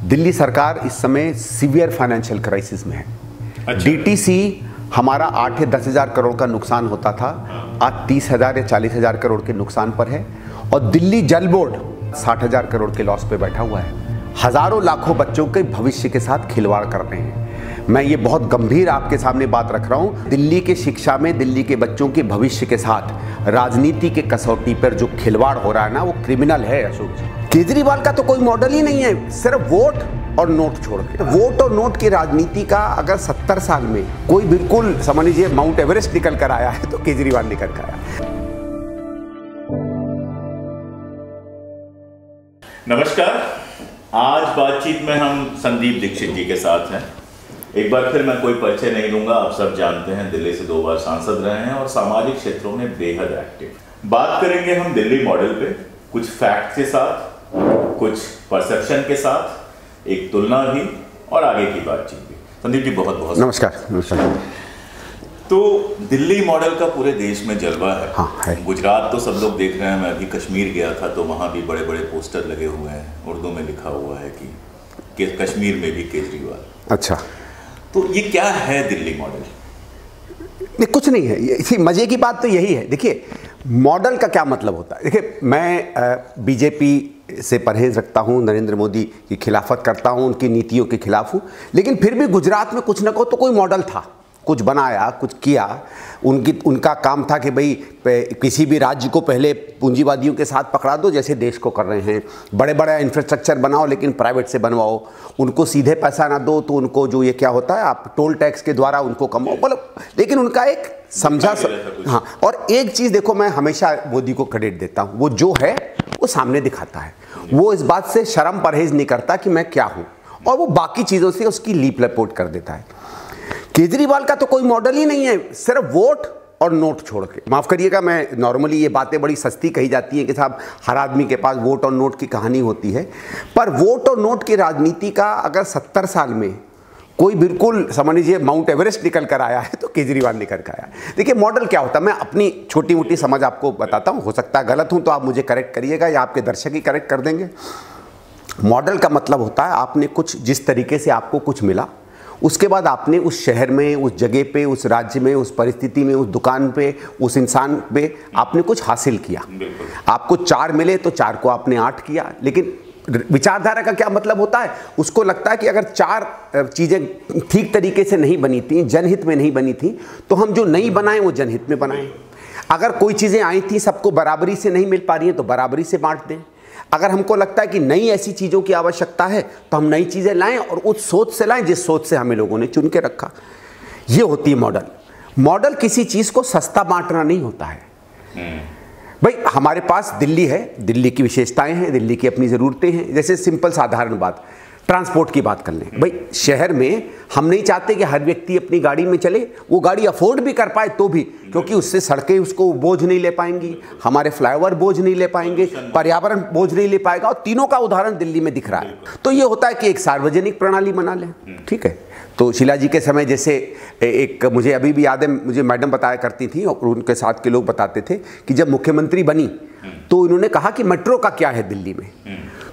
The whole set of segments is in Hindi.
दिल्ली सरकार इस समय सीवियर फाइनेंशियल क्राइसिस में है। अच्छा। डीटीसी हमारा 8 या 10 हज़ार करोड़ का नुकसान होता था, आज 30,000 या 40,000 करोड़ के नुकसान पर है। और दिल्ली जल बोर्ड 60,000 करोड़ के लॉस पे बैठा हुआ है। हजारों लाखों बच्चों के भविष्य के साथ खिलवाड़ कर रहे हैं। मैं ये बहुत गंभीर आपके सामने बात रख रहा हूँ। दिल्ली के शिक्षा में दिल्ली के बच्चों के भविष्य के साथ राजनीति के कसौटी पर जो खिलवाड़ हो रहा है ना, वो क्रिमिनल है अशोक जी। केजरीवाल का तो कोई मॉडल ही नहीं है, सिर्फ वोट और नोट छोड़ के। वोट और नोट की राजनीति का अगर 70 साल में कोई बिल्कुल समझ लीजिए माउंट एवरेस्ट निकल कर आया है तो केजरीवाल निकल कर आया। नमस्कार, आज बातचीत में हम संदीप दीक्षित जी के साथ हैं। एक बार फिर मैं कोई परिचय नहीं दूंगा, आप सब जानते हैं, दिल्ली से 2 बार सांसद रहे हैं और सामाजिक क्षेत्रों में बेहद एक्टिव। बात करेंगे हम दिल्ली मॉडल पे, कुछ फैक्ट के साथ, कुछ परसेप्शन के साथ, एक तुलना भी और आगे की बातचीत भी। संदीप जी बहुत बहुत नमस्कार। नमस्कार। तो दिल्ली मॉडल का पूरे देश में जलवा है। हाँ, है। गुजरात तो सब लोग देख रहे हैं, मैं अभी कश्मीर गया था तो वहाँ भी बड़े बड़े पोस्टर लगे हुए हैं, उर्दू में लिखा हुआ है कि कश्मीर में भी केजरीवाल। अच्छा, तो ये क्या है दिल्ली मॉडल? नहीं, कुछ नहीं है। इसी मजे की बात तो यही है। देखिए, मॉडल का क्या मतलब होता है। देखिए, मैं बीजेपी से परहेज रखता हूँ, नरेंद्र मोदी की खिलाफत करता हूँ, उनकी नीतियों के खिलाफ हूँ, लेकिन फिर भी गुजरात में कुछ ना कुछ तो कोई मॉडल था, कुछ बनाया, कुछ किया। उनका काम था कि भाई किसी भी राज्य को पहले पूंजीवादियों के साथ पकड़ा दो, जैसे देश को कर रहे हैं। बड़े बड़े इंफ्रास्ट्रक्चर बनाओ लेकिन प्राइवेट से बनवाओ। उनको सीधे पैसा ना दो तो उनको जो ये क्या होता है, आप टोल टैक्स के द्वारा उनको कमाओ, मतलब। लेकिन उनका एक समझा हाँ। और एक चीज़ देखो, मैं हमेशा मोदी को क्रेडिट देता हूँ, वो जो है वो सामने दिखाता है। वो इस बात से शर्म परहेज नहीं करता कि मैं क्या हूँ, और वो बाकी चीज़ों से उसकी लीप लपोट कर देता है। केजरीवाल का तो कोई मॉडल ही नहीं है, सिर्फ वोट और नोट छोड़ के। माफ़ करिएगा, मैं नॉर्मली ये बातें बड़ी सस्ती कही जाती हैं कि साहब हर आदमी के पास वोट और नोट की कहानी होती है, पर वोट और नोट की राजनीति का अगर 70 साल में कोई बिल्कुल समझ लीजिए माउंट एवरेस्ट निकल कर आया है तो केजरीवाल निकल कर आया। देखिए, मॉडल क्या होता है, मैं अपनी छोटी मोटी समझ आपको बताता हूँ, हो सकता है गलत हूँ तो आप मुझे करेक्ट करिएगा या आपके दर्शक ही करेक्ट कर देंगे। मॉडल का मतलब होता है आपने कुछ, जिस तरीके से आपको कुछ मिला, उसके बाद आपने उस शहर में, उस जगह पे, उस राज्य में, उस परिस्थिति में, उस दुकान पे, उस इंसान पे आपने कुछ हासिल किया। आपको 4 मिले तो 4 को आपने 8 किया। लेकिन विचारधारा का क्या मतलब होता है, उसको लगता है कि अगर 4 चीज़ें ठीक तरीके से नहीं बनी थी, जनहित में नहीं बनी थी, तो हम जो नहीं बनाएं वो जनहित में बनाएं। अगर कोई चीज़ें आई थी, सबको बराबरी से नहीं मिल पा रही हैं तो बराबरी से बांट दें। अगर हमको लगता है कि नई ऐसी चीज़ों की आवश्यकता है तो हम नई चीज़ें लाएं और उस सोच से लाएं जिस सोच से हमें लोगों ने चुन के रखा। ये होती है मॉडल। मॉडल किसी चीज़ को सस्ता बांटना नहीं होता है। भाई, हमारे पास दिल्ली है, दिल्ली की विशेषताएं हैं, दिल्ली की अपनी ज़रूरतें हैं। जैसे सिंपल साधारण बात, ट्रांसपोर्ट की बात कर लें। भाई, शहर में हम नहीं चाहते कि हर व्यक्ति अपनी गाड़ी में चले, वो गाड़ी अफोर्ड भी कर पाए तो भी, क्योंकि उससे सड़कें उसको बोझ नहीं ले पाएंगी, हमारे फ्लाईओवर बोझ नहीं ले पाएंगे, पर्यावरण बोझ नहीं ले पाएगा। और तीनों का उदाहरण दिल्ली में दिख रहा है। तो ये होता है कि एक सार्वजनिक प्रणाली बना लें, ठीक है। तो शीला जी के समय जैसे एक, मुझे अभी भी याद है, मुझे मैडम बताया करती थी और उनके साथ के लोग बताते थे कि जब मुख्यमंत्री बनी तो उन्होंने कहा कि मेट्रो का क्या है दिल्ली में।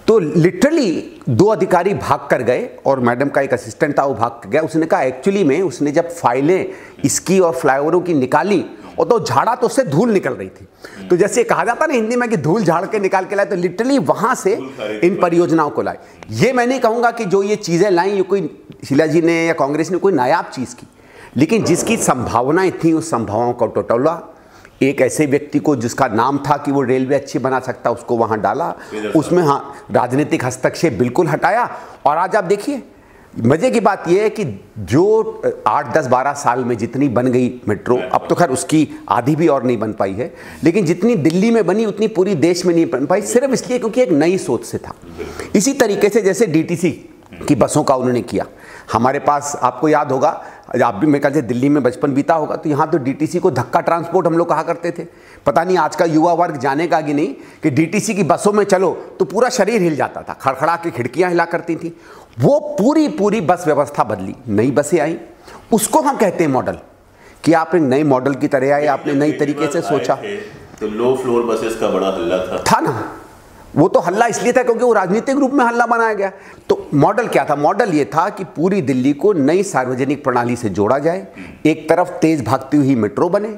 तो लिटरली 2 अधिकारी भाग कर गए और मैडम का एक असिस्टेंट था, वो भाग कर गया। उसने कहा एक्चुअली में उसने जब फाइलें इसकी और फ्लाईओवरों की निकाली और तो झाड़ा तो उससे धूल निकल रही थी। तो जैसे कहा जाता ना हिंदी में कि धूल झाड़ के निकाल के लाए, तो लिटरली वहां से इन परियोजनाओं को लाए। ये मैं नहीं कहूंगा कि जो ये चीजें लाई ये कोई शीला जी ने या कांग्रेस ने कोई नायाब चीज की, लेकिन जिसकी संभावनाएं थी उस संभावनाओं का टटोला एक ऐसे व्यक्ति को जिसका नाम था कि वो रेलवे अच्छी बना सकता, उसको वहां डाला, उसमें हाँ राजनीतिक हस्तक्षेप बिल्कुल हटाया। और आज आप देखिए, मजे की बात यह है कि जो 8, 10, 12 साल में जितनी बन गई मेट्रो, अब तो खैर उसकी आधी भी और नहीं बन पाई है, लेकिन जितनी दिल्ली में बनी उतनी पूरी देश में नहीं बन पाई, सिर्फ इसलिए क्योंकि एक नई सोच से था। इसी तरीके से जैसे डीटीसी की बसों का उन्होंने किया। हमारे पास, आपको याद होगा, आप भी मेरे ख्याल से दिल्ली में बचपन बीता होगा, तो यहाँ तो डीटीसी को धक्का ट्रांसपोर्ट हम लोग कहा करते थे। पता नहीं आज का युवा वर्ग जानेगा कि नहीं कि डीटीसी की बसों में चलो तो पूरा शरीर हिल जाता था, खड़खड़ा के खिड़कियाँ हिला करती थी। वो पूरी बस व्यवस्था बदली, नई बसें आई, उसको हम कहते हैं मॉडल, कि आप एक नए मॉडल की तरह आए, आपने नई तरीके से सोचा। तो लो फ्लोर बसेस का बड़ा हल्ला था ना। वो तो हल्ला इसलिए था क्योंकि वो राजनीतिक रूप में हल्ला बनाया गया। तो मॉडल क्या था? मॉडल ये था कि पूरी दिल्ली को नई सार्वजनिक प्रणाली से जोड़ा जाए। एक तरफ तेज भागती हुई मेट्रो बने,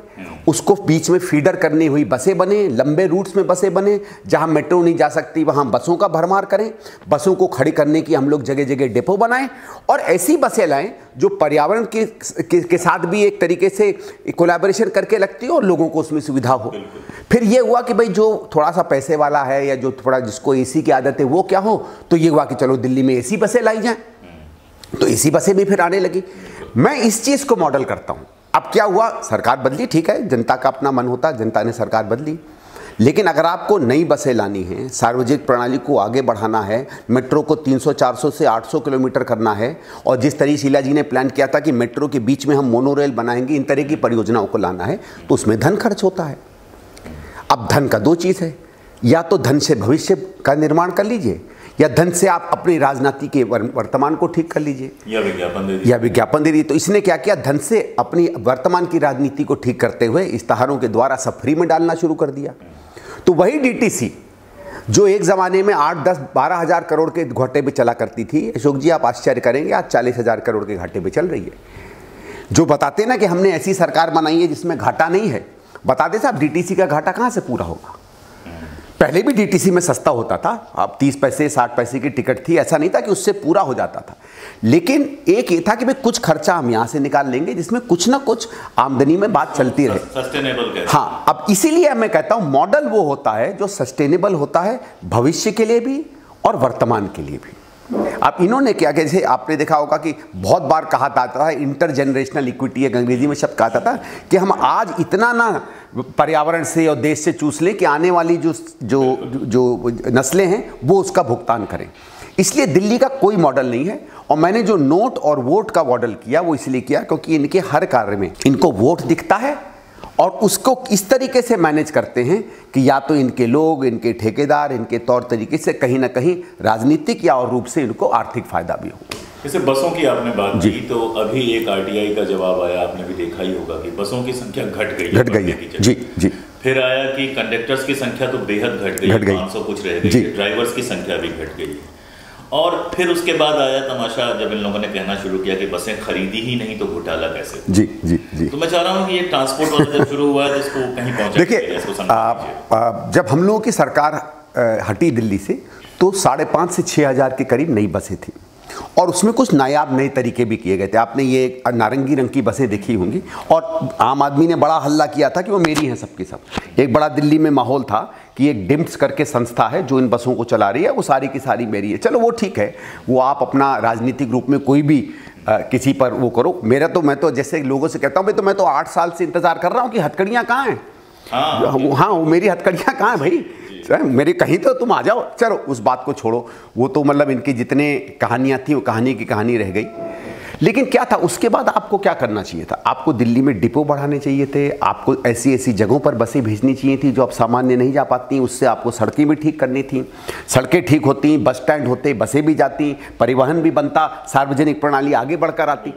उसको बीच में फीडर करनी हुई बसें बने, लंबे रूट्स में बसें बने, जहां मेट्रो नहीं जा सकती वहां बसों का भरमार करें, बसों को खड़ी करने की हम लोग जगह जगह डिपो बनाएं और ऐसी बसें लाएं जो पर्यावरण के साथ भी एक तरीके से कोलैबोरेशन करके लगती हो और लोगों को उसमें सुविधा हो। फिर ये हुआ कि भाई जो थोड़ा सा पैसे वाला है या जो थोड़ा जिसको एसी की आदत है वो क्या हो, तो ये हुआ कि चलो दिल्ली में एसी बसें लाई जाएं, तो एसी बसें भी फिर आने लगी। मैं इस चीज़ को मॉडल करता हूँ। अब क्या हुआ, सरकार बदली, ठीक है, जनता का अपना मन होता, जनता ने सरकार बदली, लेकिन अगर आपको नई बसें लानी है, सार्वजनिक प्रणाली को आगे बढ़ाना है, मेट्रो को 300-400 से 800 किलोमीटर करना है, और जिस तरह शीला जी ने प्लान किया था कि मेट्रो के बीच में हम मोनोरेल बनाएंगे, इन तरह की परियोजनाओं को लाना है, तो उसमें धन खर्च होता है। अब धन का दो चीज़ है, या तो धन से भविष्य का निर्माण कर लीजिए, या धन से आप अपनी राजनीति के वर्तमान को ठीक कर लीजिए, या विज्ञापन दे दीजिए। तो इसने क्या किया, धन से अपनी वर्तमान की राजनीति को ठीक करते हुए इश्तहारों के द्वारा सब फ्री में डालना शुरू कर दिया। तो वही डीटीसी जो एक ज़माने में 8, 10, 12 हज़ार करोड़ के घाटे पे चला करती थी, अशोक जी आप आश्चर्य करेंगे, आज 40,000 करोड़ के घाटे पे चल रही है। जो बताते ना कि हमने ऐसी सरकार बनाई है जिसमें घाटा नहीं है, बताते साहब डीटीसी का घाटा कहाँ से पूरा होगा? पहले भी डीटीसी में सस्ता होता था, अब 30 पैसे 60 पैसे की टिकट थी, ऐसा नहीं था कि उससे पूरा हो जाता था, लेकिन एक ये था कि भाई कुछ खर्चा हम यहाँ से निकाल लेंगे जिसमें कुछ ना कुछ आमदनी में बात चलती रहे, सस्टेनेबल। हाँ, अब इसीलिए मैं कहता हूँ मॉडल वो होता है जो सस्टेनेबल होता है भविष्य के लिए भी और वर्तमान के लिए भी। अब इन्होंने क्या, जैसे आपने देखा होगा कि बहुत बार कहा जाता है इंटरजेनरेशनल इक्विटी, एक अंग्रेजी में शब्द कहा जाता है कि हम आज इतना ना पर्यावरण से और देश से चूस लें कि आने वाली जो नस्लें हैं वो उसका भुगतान करें। इसलिए दिल्ली का कोई मॉडल नहीं है, और मैंने जो नोट और वोट का मॉडल किया वो इसलिए किया क्योंकि इनके हर कार्य में इनको वोट दिखता है और उसको इस तरीके से मैनेज करते हैं कि या तो इनके लोग, इनके ठेकेदार, इनके तौर तरीके से कहीं ना कहीं राजनीतिक या और रूप से इनको आर्थिक फायदा भी हो। जैसे बसों की आपने बात की, तो अभी एक आरटीआई का जवाब आया, आपने भी देखा ही होगा कि बसों की संख्या घट गई है। जी जी। फिर आया कि कंडक्टर्स की संख्या तो बेहद घट गई, 500 कुछ रह गई, ड्राइवर्स की संख्या भी घट गई है। और फिर उसके बाद आया तमाशा जब इन लोगों ने कहना शुरू किया कि बसें खरीदी ही नहीं तो घोटाला कैसे? जी जी जी। तो मैं चाह रहा हूँ कि ये ट्रांसपोर्ट वाला जब शुरू हुआ है तो इसको कहीं पहुँचा। देखिए, जब हम लोगों की सरकार हटी दिल्ली से तो 5,500 से 6,000 के करीब नई बसें थी, और उसमें कुछ नायाब नए तरीके भी किए गए थे। आपने ये नारंगी रंग की बसें देखी होंगी, और आम आदमी ने बड़ा हल्ला किया था कि वो मेरी हैं सबकी सब। एक बड़ा दिल्ली में माहौल था कि एक डिम्स करके संस्था है जो इन बसों को चला रही है, वो सारी की सारी मेरी है। चलो वो ठीक है, वो आप अपना राजनीतिक रूप में कोई भी किसी पर वो करो। मैं तो जैसे लोगों से कहता हूँ भाई, तो मैं तो 8 साल से इंतजार कर रहा हूँ कि हथकड़ियाँ कहाँ हैं। हाँ, मेरी हथकड़ियाँ कहाँ हैं भाई, मेरी कहीं तो तुम आ जाओ। चलो उस बात को छोड़ो, वो तो मतलब इनकी जितने कहानियाँ थी वो कहानी की कहानी रह गई। लेकिन क्या था उसके बाद, आपको क्या करना चाहिए था? आपको दिल्ली में डिपो बढ़ाने चाहिए थे, आपको ऐसी ऐसी जगहों पर बसें भेजनी चाहिए थी जो अब सामान्य नहीं जा पाती, उससे आपको सड़कें भी ठीक करनी थी। सड़कें ठीक होती, बस स्टैंड होते, बसें भी जाती, परिवहन भी बनता, सार्वजनिक प्रणाली आगे बढ़कर आती।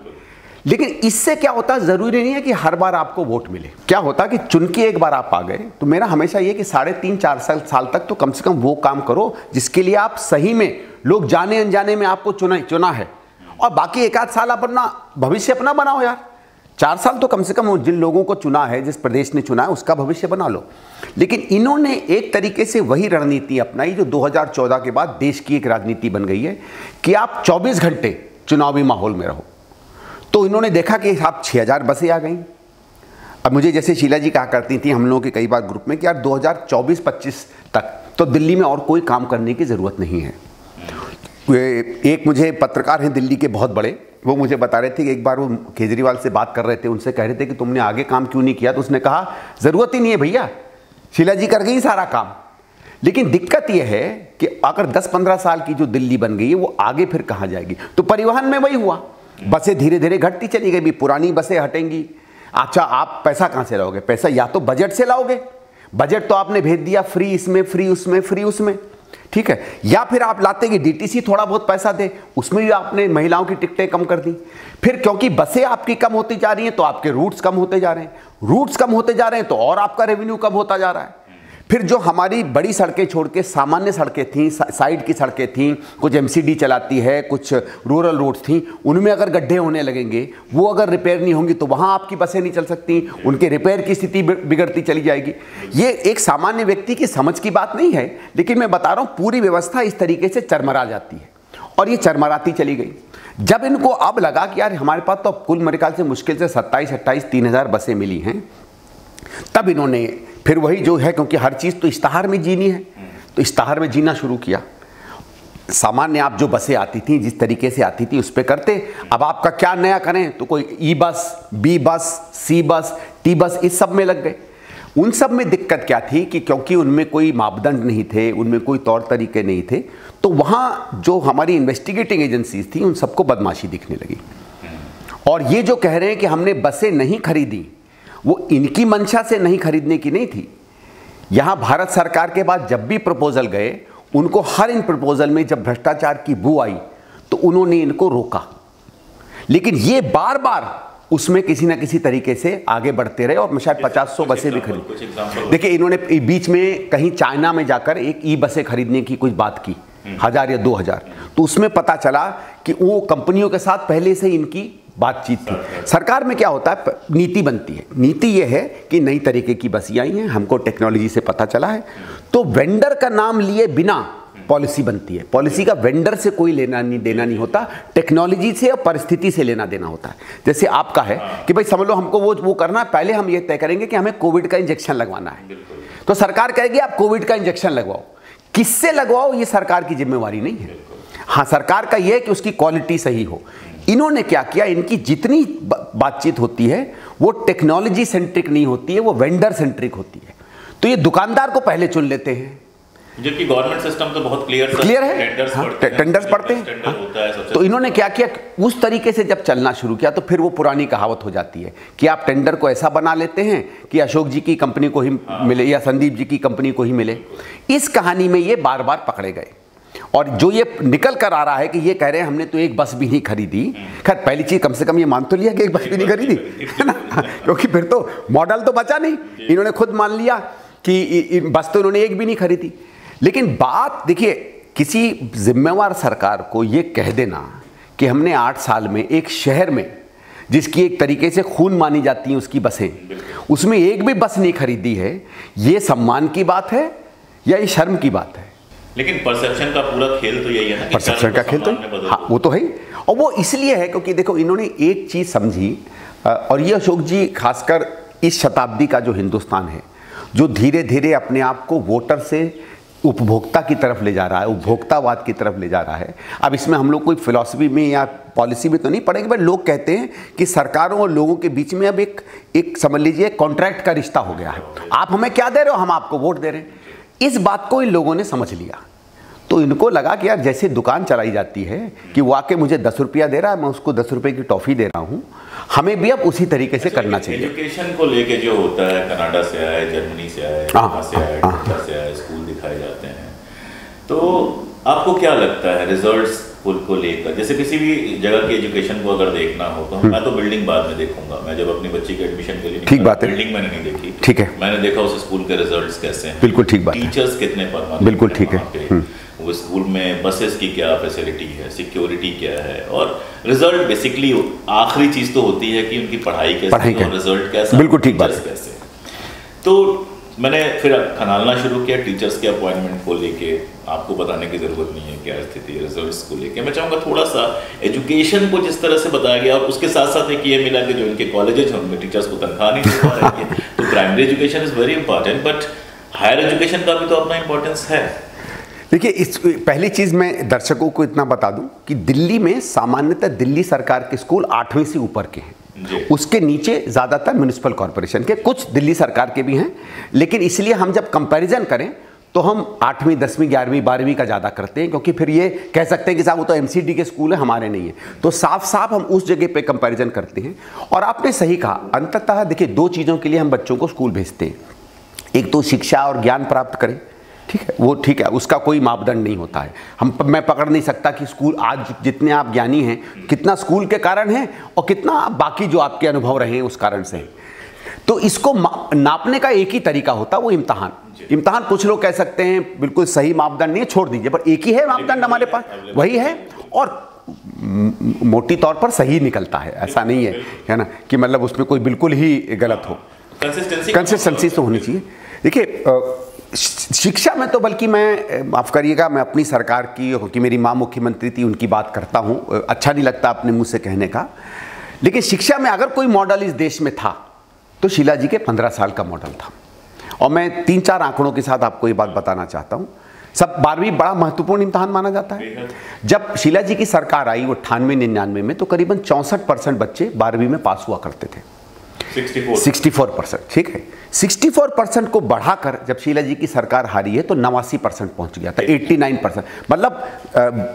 लेकिन इससे क्या होता, जरूरी नहीं है कि हर बार आपको वोट मिले। क्या होता कि चुन के एक बार आप आ गए, तो मेरा हमेशा ये कि 3.5-4 साल तक तो कम से कम वो काम करो जिसके लिए आप सही में लोग जाने अनजाने में आपको चुना है, और बाकी 1-8 साल आप अपना भविष्य अपना बनाओ यार। 4 साल तो कम से कम जिन लोगों को चुना है, जिस प्रदेश ने चुना है, उसका भविष्य बना लो। लेकिन इन्होंने एक तरीके से वही रणनीति अपनाई जो 2014 के बाद देश की एक राजनीति बन गई है कि आप 24 घंटे चुनावी माहौल में रहो। तो इन्होंने देखा कि आप 6,000 बसें आ गई। अब मुझे जैसे शीला जी कहा करती थी हम लोगों के कई बार ग्रुप में कि यार 2024-25 तक तो दिल्ली में और कोई काम करने की ज़रूरत नहीं है। एक मुझे पत्रकार हैं दिल्ली के बहुत बड़े, वो मुझे बता रहे थे कि एक बार वो केजरीवाल से बात कर रहे थे, उनसे कह रहे थे कि तुमने आगे काम क्यों नहीं किया, तो उसने कहा ज़रूरत ही नहीं है भैया, शीला जी कर गई सारा काम। लेकिन दिक्कत यह है कि अगर 10-15 साल की जो दिल्ली बन गई है वो आगे फिर कहाँ जाएगी? तो परिवहन में वही हुआ, बसें धीरे धीरे घटती चली गई, भी पुरानी बसें हटेंगी। अच्छा, आप पैसा कहाँ से लाओगे? पैसा या तो बजट से लाओगे, बजट तो आपने भेज दिया फ्री इसमें, फ्री उसमें, फ्री उसमें, ठीक है, या फिर आप लाते कि डीटीसी थोड़ा बहुत पैसा दे, उसमें भी आपने महिलाओं की टिकटें कम कर दी। फिर क्योंकि बसें आपकी कम होती जा रही हैं तो आपके रूट्स कम होते जा रहे हैं, रूट्स कम होते जा रहे हैं तो और आपका रेवेन्यू कम होता जा रहा है। फिर जो हमारी बड़ी सड़कें छोड़ के सामान्य सड़कें थीं, साइड की सड़कें थीं, कुछ एमसीडी चलाती है, कुछ रूरल रोड्स थीं, उनमें अगर गड्ढे होने लगेंगे, वो अगर रिपेयर नहीं होंगी तो वहाँ आपकी बसें नहीं चल सकती, उनके रिपेयर की स्थिति बिगड़ती चली जाएगी। ये एक सामान्य व्यक्ति की समझ की बात नहीं है, लेकिन मैं बता रहा हूँ पूरी व्यवस्था इस तरीके से चरमरा जाती है और ये चरमराती चली गई। जब इनको अब लगा कि यार हमारे पास तो कुल मेरे ख्याल से मुश्किल से 27-28 3,000 बसें मिली हैं, तब इन्होंने फिर वही जो है, क्योंकि हर चीज़ तो इश्तहार में जीनी है, तो इश्तहार में जीना शुरू किया। सामान्य आप जो बसें आती थी जिस तरीके से आती थी उस पर करते। अब आपका क्या नया करें, तो कोई ई बस, बी बस, सी बस, टी बस, इस सब में लग गए। उन सब में दिक्कत क्या थी कि क्योंकि उनमें कोई मापदंड नहीं थे, उनमें कोई तौर तरीके नहीं थे, तो वहाँ जो हमारी इन्वेस्टिगेटिंग एजेंसीज थी उन सबको बदमाशी दिखने लगी। और ये जो कह रहे हैं कि हमने बसें नहीं खरीदी, वो इनकी मंशा से नहीं खरीदने की नहीं थी। यहाँ भारत सरकार के बाद जब भी प्रपोजल गए, उनको हर इन प्रपोजल में जब भ्रष्टाचार की बू आई तो उन्होंने इनको रोका, लेकिन ये बार बार उसमें किसी ना किसी तरीके से आगे बढ़ते रहे और शायद 50-100 बसें भी खरीदी। देखिए, इन्होंने बीच में कहीं चाइना में जाकर एक ई बसें खरीदने की कुछ बात की, 1000 या 2000, तो उसमें पता चला कि वो कंपनियों के साथ पहले से इनकी बातचीत थी। सरकार में क्या होता है, नीति बनती है। नीति ये है कि नई तरीके की बसें आई हैं, हमको टेक्नोलॉजी से पता चला है, तो वेंडर का नाम लिए बिना पॉलिसी बनती है। पॉलिसी का वेंडर से कोई लेना नहीं देना नहीं होता, टेक्नोलॉजी से और परिस्थिति से लेना देना होता है। जैसे आपका है कि भाई समझ लो हमको वो करना है, पहले हम ये तय करेंगे कि हमें कोविड का इंजेक्शन लगवाना है, तो सरकार कहेगी आप कोविड का इंजेक्शन लगवाओ। किससे लगवाओ ये सरकार की जिम्मेवारी नहीं है। हाँ, सरकार का ये है कि उसकी क्वालिटी सही हो। इन्होंने क्या किया, इनकी जितनी बातचीत होती है वो टेक्नोलॉजी सेंट्रिक नहीं होती है, वो वेंडर सेंट्रिक होती है। तो ये दुकानदार को पहले चुन लेते हैं, जबकि गवर्नमेंट सिस्टम तो बहुत क्लियर है, टेंडर्स पढ़ते हैं। तो इन्होंने क्या किया, उस तरीके से जब चलना शुरू किया तो फिर वो पुरानी कहावत हो जाती है कि आप टेंडर को ऐसा बना लेते हैं कि अशोक जी की कंपनी को ही मिले या संदीप जी की कंपनी को ही मिले। इस कहानी में ये बार बार पकड़े गए और जो ये निकल कर आ रहा है कि ये कह रहे हैं हमने तो एक बस भी नहीं खरीदी। खैर, पहली चीज कम से कम ये मान तो लिया कि एक बस भी नहीं खरीदी, है ना, क्योंकि फिर तो मॉडल तो बचा नहीं। इन्होंने खुद मान लिया कि बस तो इन्होंने एक भी नहीं खरीदी। लेकिन बात देखिए, किसी जिम्मेवार सरकार को ये कह देना कि हमने 8 साल में एक शहर में जिसकी एक तरीके से खून मानी जाती है उसकी बसें, उसमें एक भी बस नहीं खरीदी है, ये सम्मान की बात है या ये शर्म की बात है? लेकिन परसेप्शन का पूरा खेल तो यही है ना, परसेप्शन का खेल तो हाँ, वो तो है। और वो इसलिए है क्योंकि देखो इन्होंने एक चीज समझी, और ये अशोक जी खासकर इस शताब्दी का जो हिंदुस्तान है, जो धीरे धीरे अपने आप को वोटर से उपभोक्ता की तरफ ले जा रहा है, उपभोक्तावाद की तरफ ले जा रहा है। अब इसमें हम लोग कोई फिलॉसफी में या पॉलिसी में तो नहीं पढ़ेंगे, बट लोग कहते हैं कि सरकारों और लोगों के बीच में अब एक समझ लीजिए कॉन्ट्रैक्ट का रिश्ता हो गया है। आप हमें क्या दे रहे हो, हम आपको वोट दे रहे हैं। इस बात को इन लोगों ने समझ लिया, तो इनको लगा कि यार जैसे दुकान चलाई जाती है कि वो आके मुझे 10 रुपया दे रहा है, मैं उसको 10 रुपये की टॉफ़ी दे रहा हूँ, हमें भी अब उसी तरीके से करना चाहिए। एजुकेशन को लेके जो होता है, कनाडा से आए, जर्मनी से आए, वहाँ से आए, टोक्यो से आए, स्कूल दिखाए जाते हैं, तो आपको क्या लगता है रिजल्ट्स को लेकर? जैसे किसी भी जगह की एजुकेशन को अगर देखना हो तो मैं तो बिल्डिंग बाद में देखूंगा। मैं जब अपनी बच्ची के एडमिशन के लिए ठीक बात है, बिल्डिंग मैंने नहीं देखी, ठीक है, मैंने देखा उस स्कूल के रिजल्ट्स कैसे हैं, बिल्कुल ठीक बात है, टीचर्स कितने परमानेंट, बिल्कुल ठीक है, वो स्कूल में बसेस की क्या फैसिलिटी है, सिक्योरिटी क्या है, और रिजल्ट बेसिकली आखिरी चीज तो होती है कि उनकी पढ़ाई कैसे और रिजल्ट कैसा, बिल्कुल ठीक बात कैसे। तो मैंने फिर खनालना शुरू किया टीचर्स के अपॉइंटमेंट को लेके। आपको बताने की जरूरत नहीं है क्या स्थिति है रिजल्ट्स को लेके। मैं चाहूँगा थोड़ा सा एजुकेशन को जिस तरह से बताया गया, और उसके साथ साथ एक ये मिला कि जो इनके कॉलेजेस हैं उनमें टीचर्स को तनख्वाह नहीं दे पा रही है। तो primary education is very important, but higher education का भी तो अपना इंपॉर्टेंस है। देखिए, इस पहली चीज़ मैं दर्शकों को इतना बता दूं कि दिल्ली में सामान्यतः दिल्ली सरकार के स्कूल 8वीं से ऊपर के हैं, उसके नीचे ज़्यादातर म्यूनिसिपल कॉरपोरेशन के, कुछ दिल्ली सरकार के भी हैं। लेकिन इसलिए हम जब कंपैरिजन करें तो हम 8वीं, 10वीं, 11वीं, 12वीं का ज़्यादा करते हैं, क्योंकि फिर ये कह सकते हैं कि साहब वो तो एमसीडी के स्कूल है, हमारे नहीं है। तो साफ साफ हम उस जगह पे कंपैरिजन करते हैं। और आपने सही कहा, अंततः देखिए 2 चीज़ों के लिए हम बच्चों को स्कूल भेजते हैं। एक तो शिक्षा और ज्ञान प्राप्त करें, ठीक है, वो ठीक है, उसका कोई मापदंड नहीं होता है। मैं पकड़ नहीं सकता कि स्कूल आज जितने आप ज्ञानी हैं कितना स्कूल के कारण हैं और कितना बाकी जो आपके अनुभव रहे हैं उस कारण से हैं। तो इसको नापने का एक ही तरीका होता है, वो इम्तहान। इम्तहान कुछ लोग कह सकते हैं बिल्कुल सही मापदंड नहीं है, छोड़ दीजिए, पर एक ही है मापदंड हमारे पास, वही है, और मोटी तौर पर सही निकलता है, ऐसा नहीं है ना, कि मतलब उसमें कोई बिल्कुल ही गलत हो। कंसिस्टेंसी तो होनी चाहिए। देखिए शिक्षा में तो, बल्कि मैं, माफ़ करिएगा, मैं अपनी सरकार की, क्योंकि मेरी माँ मुख्यमंत्री थी, उनकी बात करता हूँ, अच्छा नहीं लगता अपने मुंह से कहने का, लेकिन शिक्षा में अगर कोई मॉडल इस देश में था तो शीला जी के 15 साल का मॉडल था। और मैं 3-4 आंकड़ों के साथ आपको ये बात बताना चाहता हूँ। सब 12वीं बड़ा महत्वपूर्ण इम्तहान माना जाता है। जब शीला जी की सरकार आई 98-99 में, तो करीबन 64% बच्चे 12वीं में पास हुआ करते थे। 64%, ठीक है। 64% को बढ़ाकर जब शीला जी की सरकार हारी है तो 89% पहुंच गया था, 89%। मतलब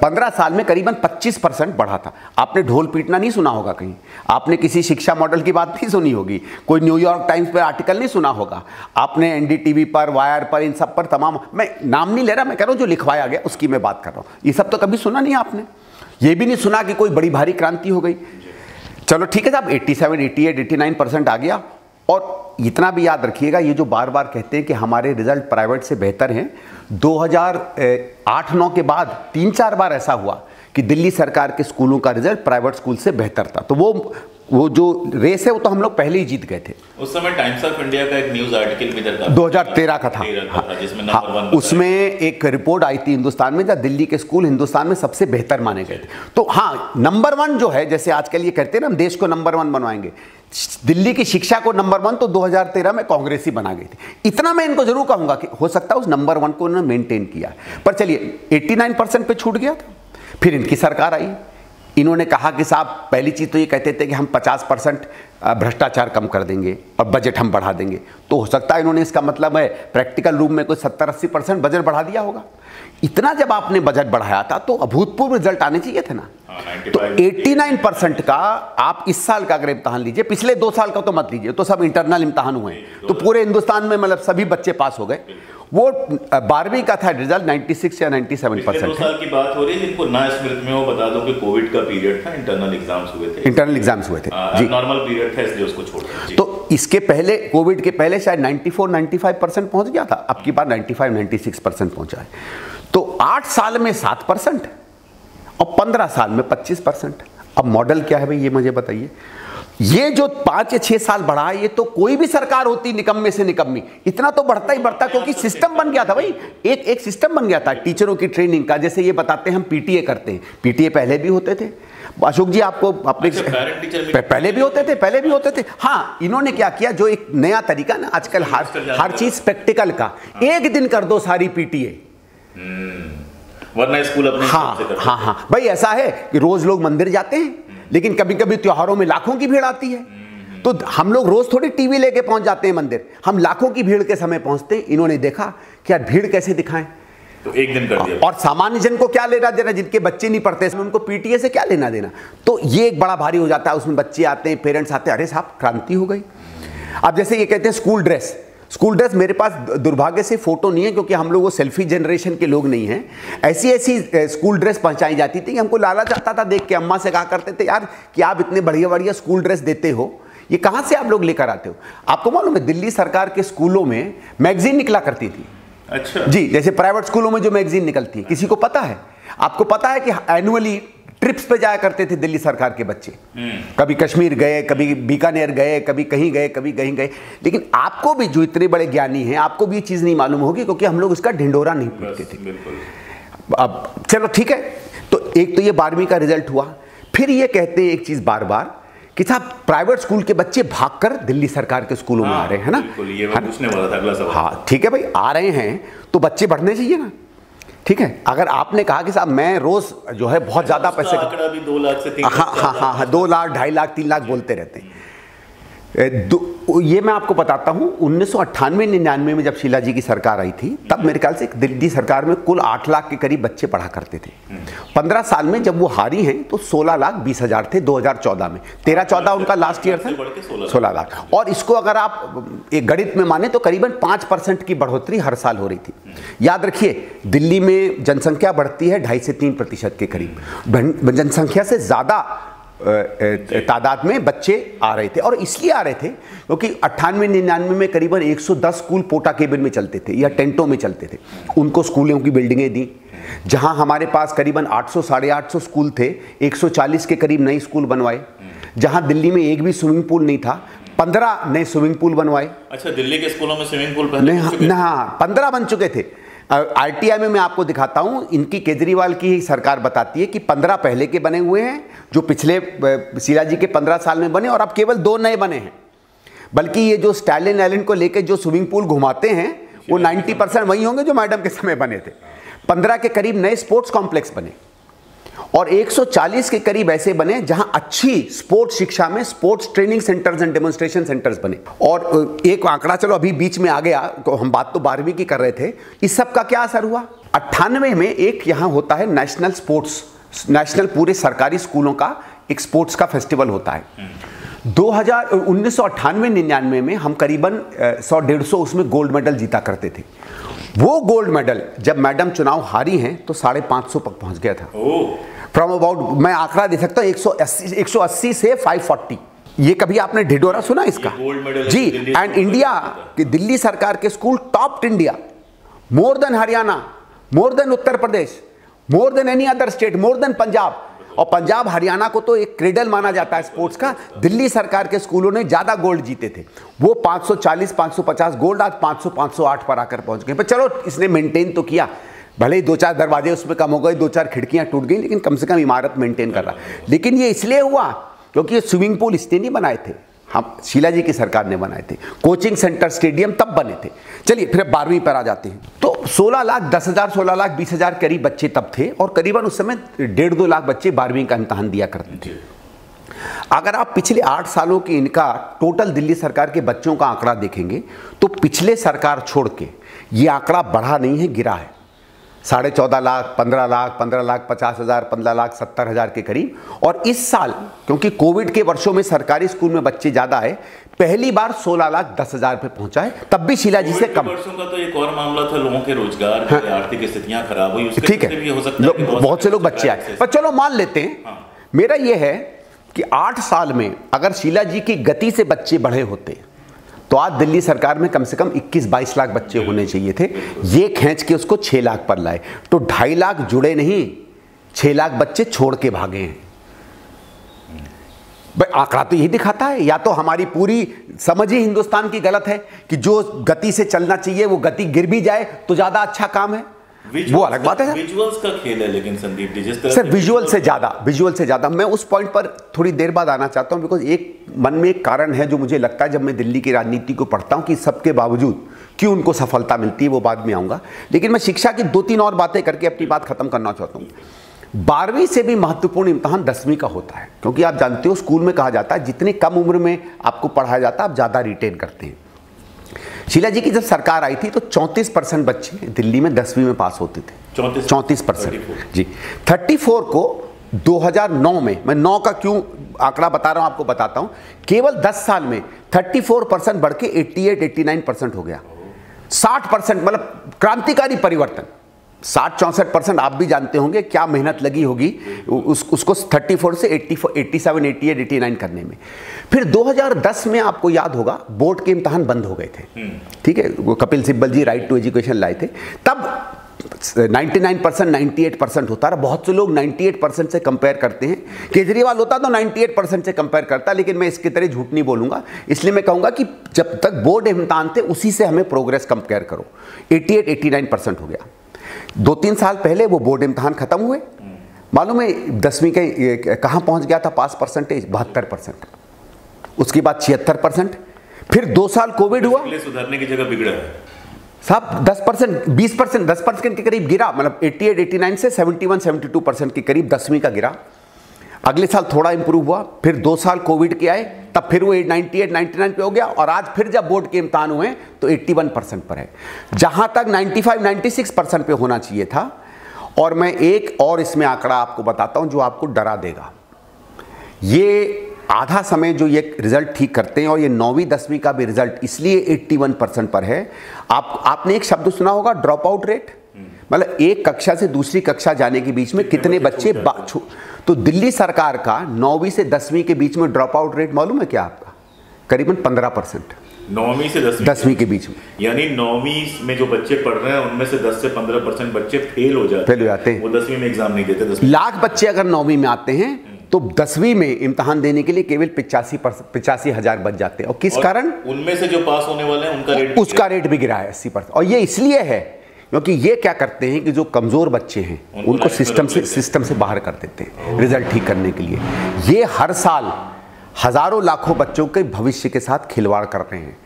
15 साल में करीबन 25% बढ़ा था। आपने ढोल पीटना नहीं सुना होगा कहीं, आपने किसी शिक्षा मॉडल की बात नहीं सुनी होगी, कोई न्यूयॉर्क टाइम्स पर आर्टिकल नहीं सुना होगा, आपने एनडीटीवी पर, वायर पर, इन सब पर तमाम, मैं नाम नहीं ले रहा, मैं कह रहा हूँ जो लिखवाया गया उसकी मैं बात कर रहा हूँ। ये सब तो कभी सुना नहीं आपने, ये भी नहीं सुना कि कोई बड़ी भारी क्रांति हो गई। चलो ठीक है साहब, 87, 88, 89% आ गया। और इतना भी याद रखिएगा, ये जो बार बार कहते हैं कि हमारे रिजल्ट प्राइवेट से बेहतर हैं, 2008-9 के बाद 3-4 बार ऐसा हुआ कि दिल्ली सरकार के स्कूलों का रिजल्ट प्राइवेट स्कूल से बेहतर था। तो वो जो रेस है वो तो हम लोग पहले ही जीत गए थे। उस समय टाइम्स ऑफ इंडिया का एक न्यूज आर्टिकल भी था, 2013 का था, जिसमें उसमें एक रिपोर्ट आई थी हिंदुस्तान में, जहाँ दिल्ली के स्कूल हिंदुस्तान में सबसे बेहतर माने गए थे। तो हाँ, नंबर 1 जो है, जैसे आजकल ये कहते हैं ना हम देश को नंबर 1 बनवाएंगे, दिल्ली की शिक्षा को नंबर 1 तो 2013 में कांग्रेस ही बना गई थी। इतना मैं इनको जरूर कहूंगा कि हो सकता है उस नंबर 1 को उन्होंने मेंटेन किया, पर चलिए 89% पे छूट गया था। फिर इनकी सरकार आई, इन्होंने कहा कि साहब, पहली चीज़ तो ये कहते थे कि हम 50% भ्रष्टाचार कम कर देंगे और बजट हम बढ़ा देंगे। तो हो सकता है इन्होंने, इसका मतलब है प्रैक्टिकल रूप में कोई 70-80% बजट बढ़ा दिया होगा। इतना जब आपने बजट बढ़ाया था तो अभूतपूर्व रिजल्ट आने चाहिए थे ना। तो 89% का आप इस साल का अगर इम्तहान लीजिए, पिछले 2 साल का तो मत लीजिए, तो सब इंटरनल इम्तहान हुए हैं, तो पूरे हिंदुस्तान में मतलब सभी बच्चे पास हो गए। वो 12वीं का था रिजल्ट 96 या 97%। 2 साल की बात हो रही है, जिनको ना स्मृति में हो बता दो कि कोविड का पीरियड था, इंटरनल एग्जाम्स हुए थे जी, नॉर्मल पीरियड था, इसलिए उसको छोड़ दिया। तो इसके पहले, कोविड के पहले शायद 94-95% पहुंच गया था, अब की बार 95-96% पहुंचा है। तो 8 साल में 7% और 15 साल में 25%। अब मॉडल क्या है भाई, ये मुझे बताइए। ये जो 5 या 6 साल बढ़ा है, ये तो कोई भी सरकार होती निकम्मे से निकम्मी, इतना तो बढ़ता ही बढ़ता, क्योंकि सिस्टम बन गया था भाई, एक सिस्टम बन गया था टीचरों की ट्रेनिंग का। जैसे ये बताते हैं हम पीटीए करते हैं, पीटीए पहले भी होते थे, अशोक जी आपको अपने पहले भी होते थे। हाँ, इन्होंने क्या किया, जो एक नया तरीका ना आजकल हर चीज प्रैक्टिकल का, एक दिन कर दो सारी पीटीए, वरना स्कूल अपने हाँ भाई, ऐसा है कि रोज लोग मंदिर जाते हैं, लेकिन कभी कभी त्योहारों में लाखों की भीड़ आती है, तो हम लोग रोज थोड़ी टीवी लेके पहुंच जाते हैं मंदिर, हम लाखों की भीड़ के समय पहुंचते हैं। इन्होंने देखा कि यार भीड़ कैसे दिखाएं, तो एक दिन कर दिया। और सामान्य जन को क्या लेना देना, जिनके बच्चे नहीं पढ़ते उनको पीटीए से क्या लेना देना। तो ये एक बड़ा भारी हो जाता है, उसमें बच्चे आते हैं, पेरेंट्स आते हैं, अरे साहब क्रांति हो गई। अब जैसे ये कहते हैं स्कूल ड्रेस, मेरे पास दुर्भाग्य से फोटो नहीं है, क्योंकि हम लोग वो सेल्फी जनरेशन के लोग नहीं हैं। ऐसी स्कूल ड्रेस पहुंचाई जाती थी कि हमको लालच आता था देख के, अम्मा से कहा करते थे यार कि आप इतने बढ़िया स्कूल ड्रेस देते हो, ये कहाँ से आप लोग लेकर आते हो। आपको मालूम है दिल्ली सरकार के स्कूलों में मैगजीन निकला करती थी। अच्छा जी, जैसे प्राइवेट स्कूलों में जो मैगजीन निकलती है, किसी को पता है? आपको पता है कि एनुअली ट्रिप्स पे जाया करते थे दिल्ली सरकार के बच्चे, कभी कश्मीर गए, कभी बीकानेर गए, कभी कहीं गए, कभी कहीं गए। लेकिन आपको भी, जो इतने बड़े ज्ञानी हैं, आपको भी ये चीज़ नहीं मालूम होगी, क्योंकि हम लोग उसका ढिंडोरा नहीं पीटते थे। अब चलो ठीक है, तो एक तो ये 12वीं का रिजल्ट हुआ। फिर ये कहते हैं एक चीज़ बार बार कि साहब प्राइवेट स्कूल के बच्चे भागकर दिल्ली सरकार के स्कूलों में आ रहे हैं ना। ये मैं पूछने वाला था अगला सवाल। हाँ ठीक है भाई, आ रहे हैं तो बच्चे बढ़ने चाहिए ना। ठीक है, अगर आपने कहा कि साहब मैं रोज जो है बहुत ज्यादा पैसे, आंकड़ा भी 2 लाख से 3 लाख, हाँ 2 लाख, 2.5 लाख, 3 लाख बोलते रहते हैं। ये मैं आपको बताता हूँ, 1998-99 में जब शीला जी की सरकार आई थी, तब मेरे ख्याल से दिल्ली सरकार में कुल 8 लाख के करीब बच्चे पढ़ा करते थे। 15 साल में जब वो हारी हैं तो 16,20,000 थे 2014 में। 13-14 उनका लास्ट ईयर था, 16 लाख। और इसको अगर आप एक गणित में माने तो करीबन 5% की बढ़ोतरी हर साल हो रही थी। याद रखिए, दिल्ली में जनसंख्या बढ़ती है 2.5 से 3% के करीब। जनसंख्या से ज़्यादा तादाद में बच्चे आ रहे थे। और इसलिए आ रहे थे क्योंकि 98-99 में करीबन 110 स्कूल पोटा केबिन में चलते थे या टेंटों में चलते थे। उनको स्कूलों की बिल्डिंगें दी। जहां हमारे पास करीबन 800 साढ़े 800 स्कूल थे, 140 के करीब नए स्कूल बनवाए। जहां दिल्ली में एक भी स्विमिंग पूल नहीं था, 15 नए स्विमिंग पूल बनवाए। अच्छा, दिल्ली के स्कूलों में स्विमिंग पूल पहले हाँ 15 बन चुके थे। आरटीआई में मैं आपको दिखाता हूं, इनकी केजरीवाल की ही सरकार बताती है कि 15 पहले के बने हुए हैं, जो पिछले शीला जी के 15 साल में बने, और अब केवल 2 नए बने हैं। बल्कि ये जो स्टैलिन आइलैंड को लेकर जो स्विमिंग पूल घुमाते हैं वो 90% वही होंगे जो मैडम के समय बने थे। 15 के करीब नए स्पोर्ट्स कॉम्प्लेक्स बने और 140 के करीब ऐसे बने जहां अच्छी स्पोर्ट्स शिक्षा में sports training centres and demonstration centres बने। और एक आंकड़ा चलो अभी बीच में आ गया, हम बात तो 12वीं की कर रहे थे। इस सब का क्या असर हुआ? 98 में एक यहां होता है नेशनल स्पोर्ट्स, नेशनल पूरे सरकारी स्कूलों का एक स्पोर्ट्स का फेस्टिवल होता है। 1998-99 में हम करीबन 100-150 उसमें गोल्ड मेडल जीता करते थे। वो गोल्ड मेडल जब मैडम चुनाव हारी हैं तो 550 तक पहुंच गया था। फ्रॉम अबाउट, मैं आंकड़ा दे सकता हूं, 180 से 540। ये कभी आपने ढिढोरा सुना इसका? जी। एंड इंडिया की दिल्ली सरकार के school top India, more than Haryana, more than Uttar Pradesh, more than any other state, more than Punjab. और पंजाब हरियाणा को तो एक क्रेडल माना जाता है स्पोर्ट्स का। दिल्ली सरकार के स्कूलों ने ज्यादा गोल्ड जीते थे। वो 540-550 गोल्ड आज 500-508 पर आकर पहुंच गए। पर चलो इसने मेंटेन तो किया, भले ही 2-4 दरवाजे उसमें कम हो गए, 2-4 खिड़कियां टूट गई, लेकिन कम से कम इमारत मेंटेन कर रहा। लेकिन ये इसलिए हुआ क्योंकि ये स्विमिंग पूल इसने नहीं बनाए थे, हम शीला जी की सरकार ने बनाए थे। कोचिंग सेंटर, स्टेडियम तब बने थे। चलिए फिर 12वीं पर आ जाते हैं। तो 16 लाख 10 हज़ार, 16 लाख 20 हज़ार करीब बच्चे तब थे और करीबन उस समय 1.5-2 लाख बच्चे 12वीं का इम्तहान दिया करते थे। अगर आप पिछले 8 सालों की इनका टोटल दिल्ली सरकार के बच्चों का आंकड़ा देखेंगे तो पिछले सरकार छोड़ के ये आंकड़ा बढ़ा नहीं है, गिरा है। 14.5 लाख, 15 लाख, 15 लाख 50 हज़ार, 15 लाख 70 हज़ार के करीब। और इस साल क्योंकि कोविड के वर्षों में सरकारी स्कूल में बच्चे ज्यादा आए, पहली बार 16 लाख 10 हज़ार पे पहुंचा है, तब भी शीला जी से कम। वर्षों का तो एक और मामला था, लोगों के रोजगार, हाँ, आर्थिक स्थितियां खराब हुई, उसके ठीक है, भी हो सकता है कि बहुत से लोग बच्चे आए। पर चलो मान लेते हैं, हाँ। मेरा यह है कि 8 साल में अगर शीला जी की गति से बच्चे बढ़े होते तो आज दिल्ली सरकार में कम से कम 21-22 लाख बच्चे होने चाहिए थे। ये खींच के उसको 6 लाख पर लाए तो 2.5 लाख जुड़े नहीं, 6 लाख बच्चे छोड़ के भागे हैं। भाई आंकड़ा तो यही दिखाता है, या तो हमारी पूरी समझ ही हिंदुस्तान की गलत है कि जो गति से चलना चाहिए वो गति गिर भी जाए तो ज्यादा अच्छा काम है, वो अलग बात है। विजुअल्स का खेल है। लेकिन संदीप जी, जिस तरह सर विजुअल से ज्यादा मैं उस पॉइंट पर थोड़ी देर बाद आना चाहता हूं, बिकॉज एक मन में एक कारण है जो मुझे लगता है जब मैं दिल्ली की राजनीति को पढ़ता हूं कि सबके बावजूद क्यों उनको सफलता मिलती है, वो बाद में आऊंगा। लेकिन मैं शिक्षा की 2-3 और बातें करके अपनी बात खत्म करना चाहता हूं। 12वीं से भी महत्वपूर्ण इम्तहान 10वीं का होता है, क्योंकि आप जानते हो स्कूल में कहा जाता है जितनी कम उम्र में आपको पढ़ाया जाता है आप ज्यादा रिटेन करते हैं। शीला जी की जब सरकार आई थी तो 34% बच्चे दिल्ली में 10वीं में पास होते थे। 34% जी। 34 को 2009 में, मैं 9 का क्यों आंकड़ा बता रहा हूं आपको बताता हूं, केवल 10 साल में 34% बढ़ के 88-89% हो गया। 60%, मतलब क्रांतिकारी परिवर्तन। 60-64% आप भी जानते होंगे क्या मेहनत लगी होगी उसको 34 से 87-88-89 करने में। फिर 2010 में आपको याद होगा बोर्ड के इम्तहान बंद हो गए थे, ठीक है, वो कपिल सिब्बल जी राइट टू एजुकेशन लाए थे। तब 99%, 98% होता रहा। बहुत से लोग 98% से कंपेयर करते हैं, केजरीवाल होता तो 98% से कंपेयर करता, लेकिन मैं इसकी तरह झूठ नहीं बोलूंगा। इसलिए मैं कहूंगा कि जब तक बोर्ड इम्तहान थे उसी से हमें प्रोग्रेस कंपेयर करो। 88-89% हो गया। 2-3 साल पहले वो बोर्ड इम्तहान खत्म हुए, मालूम है 10वीं के कहां पहुंच गया था पास परसेंटेज? 72%। उसके बाद 76%। फिर 2 साल कोविड हुआ, सुधारने की जगह बिगड़ा है साहब। 10%, 20%, 10% के करीब गिरा, मतलब 88-89 से 71-72% के करीब 10वीं का गिरा। अगले साल थोड़ा इंप्रूव हुआ, फिर 2 साल कोविड के आए, तब फिर वो 98-99 पे हो गया, और आज फिर जब बोर्ड के इम्तहान हुए तो 81% पर है, जहां तक 95-96% पे होना चाहिए था। और मैं एक और इसमें आंकड़ा आपको बताता हूं जो आपको डरा देगा। ये आधा समय जो ये रिजल्ट ठीक करते हैं, और ये 9वीं 10वीं का भी रिजल्ट इसलिए 81% पर है। आपने एक शब्द सुना होगा, ड्रॉप आउट रेट, मतलब एक कक्षा से दूसरी कक्षा जाने के बीच में कितने बच्चे तो दिल्ली सरकार का 9वीं से 10वीं के बीच में ड्रॉप आउट रेट मालूम है क्या आपका? करीबन 15%। 9वीं से 10वीं के बीच में, यानी 9वीं में जो बच्चे पढ़ रहे हैं उनमें से 10 से 15% बच्चे फेल हो जाते हैं, वो 10वीं में एग्जाम नहीं देते। लाख बच्चे अगर 9वीं में आते हैं तो 10वीं में इम्तिहान देने के लिए केवल 85,000 बच जाते हैं। और किस कारण? उनमें से जो पास होने वाले हैं उसका रेट भी गिरा है 80%। और ये इसलिए है क्योंकि ये क्या करते हैं कि जो कमजोर बच्चे हैं उनको सिस्टम से बाहर कर देते हैं रिजल्ट ठीक करने के लिए। ये हर साल हजारों लाखों बच्चों के भविष्य के साथ खिलवाड़ कर रहे हैं।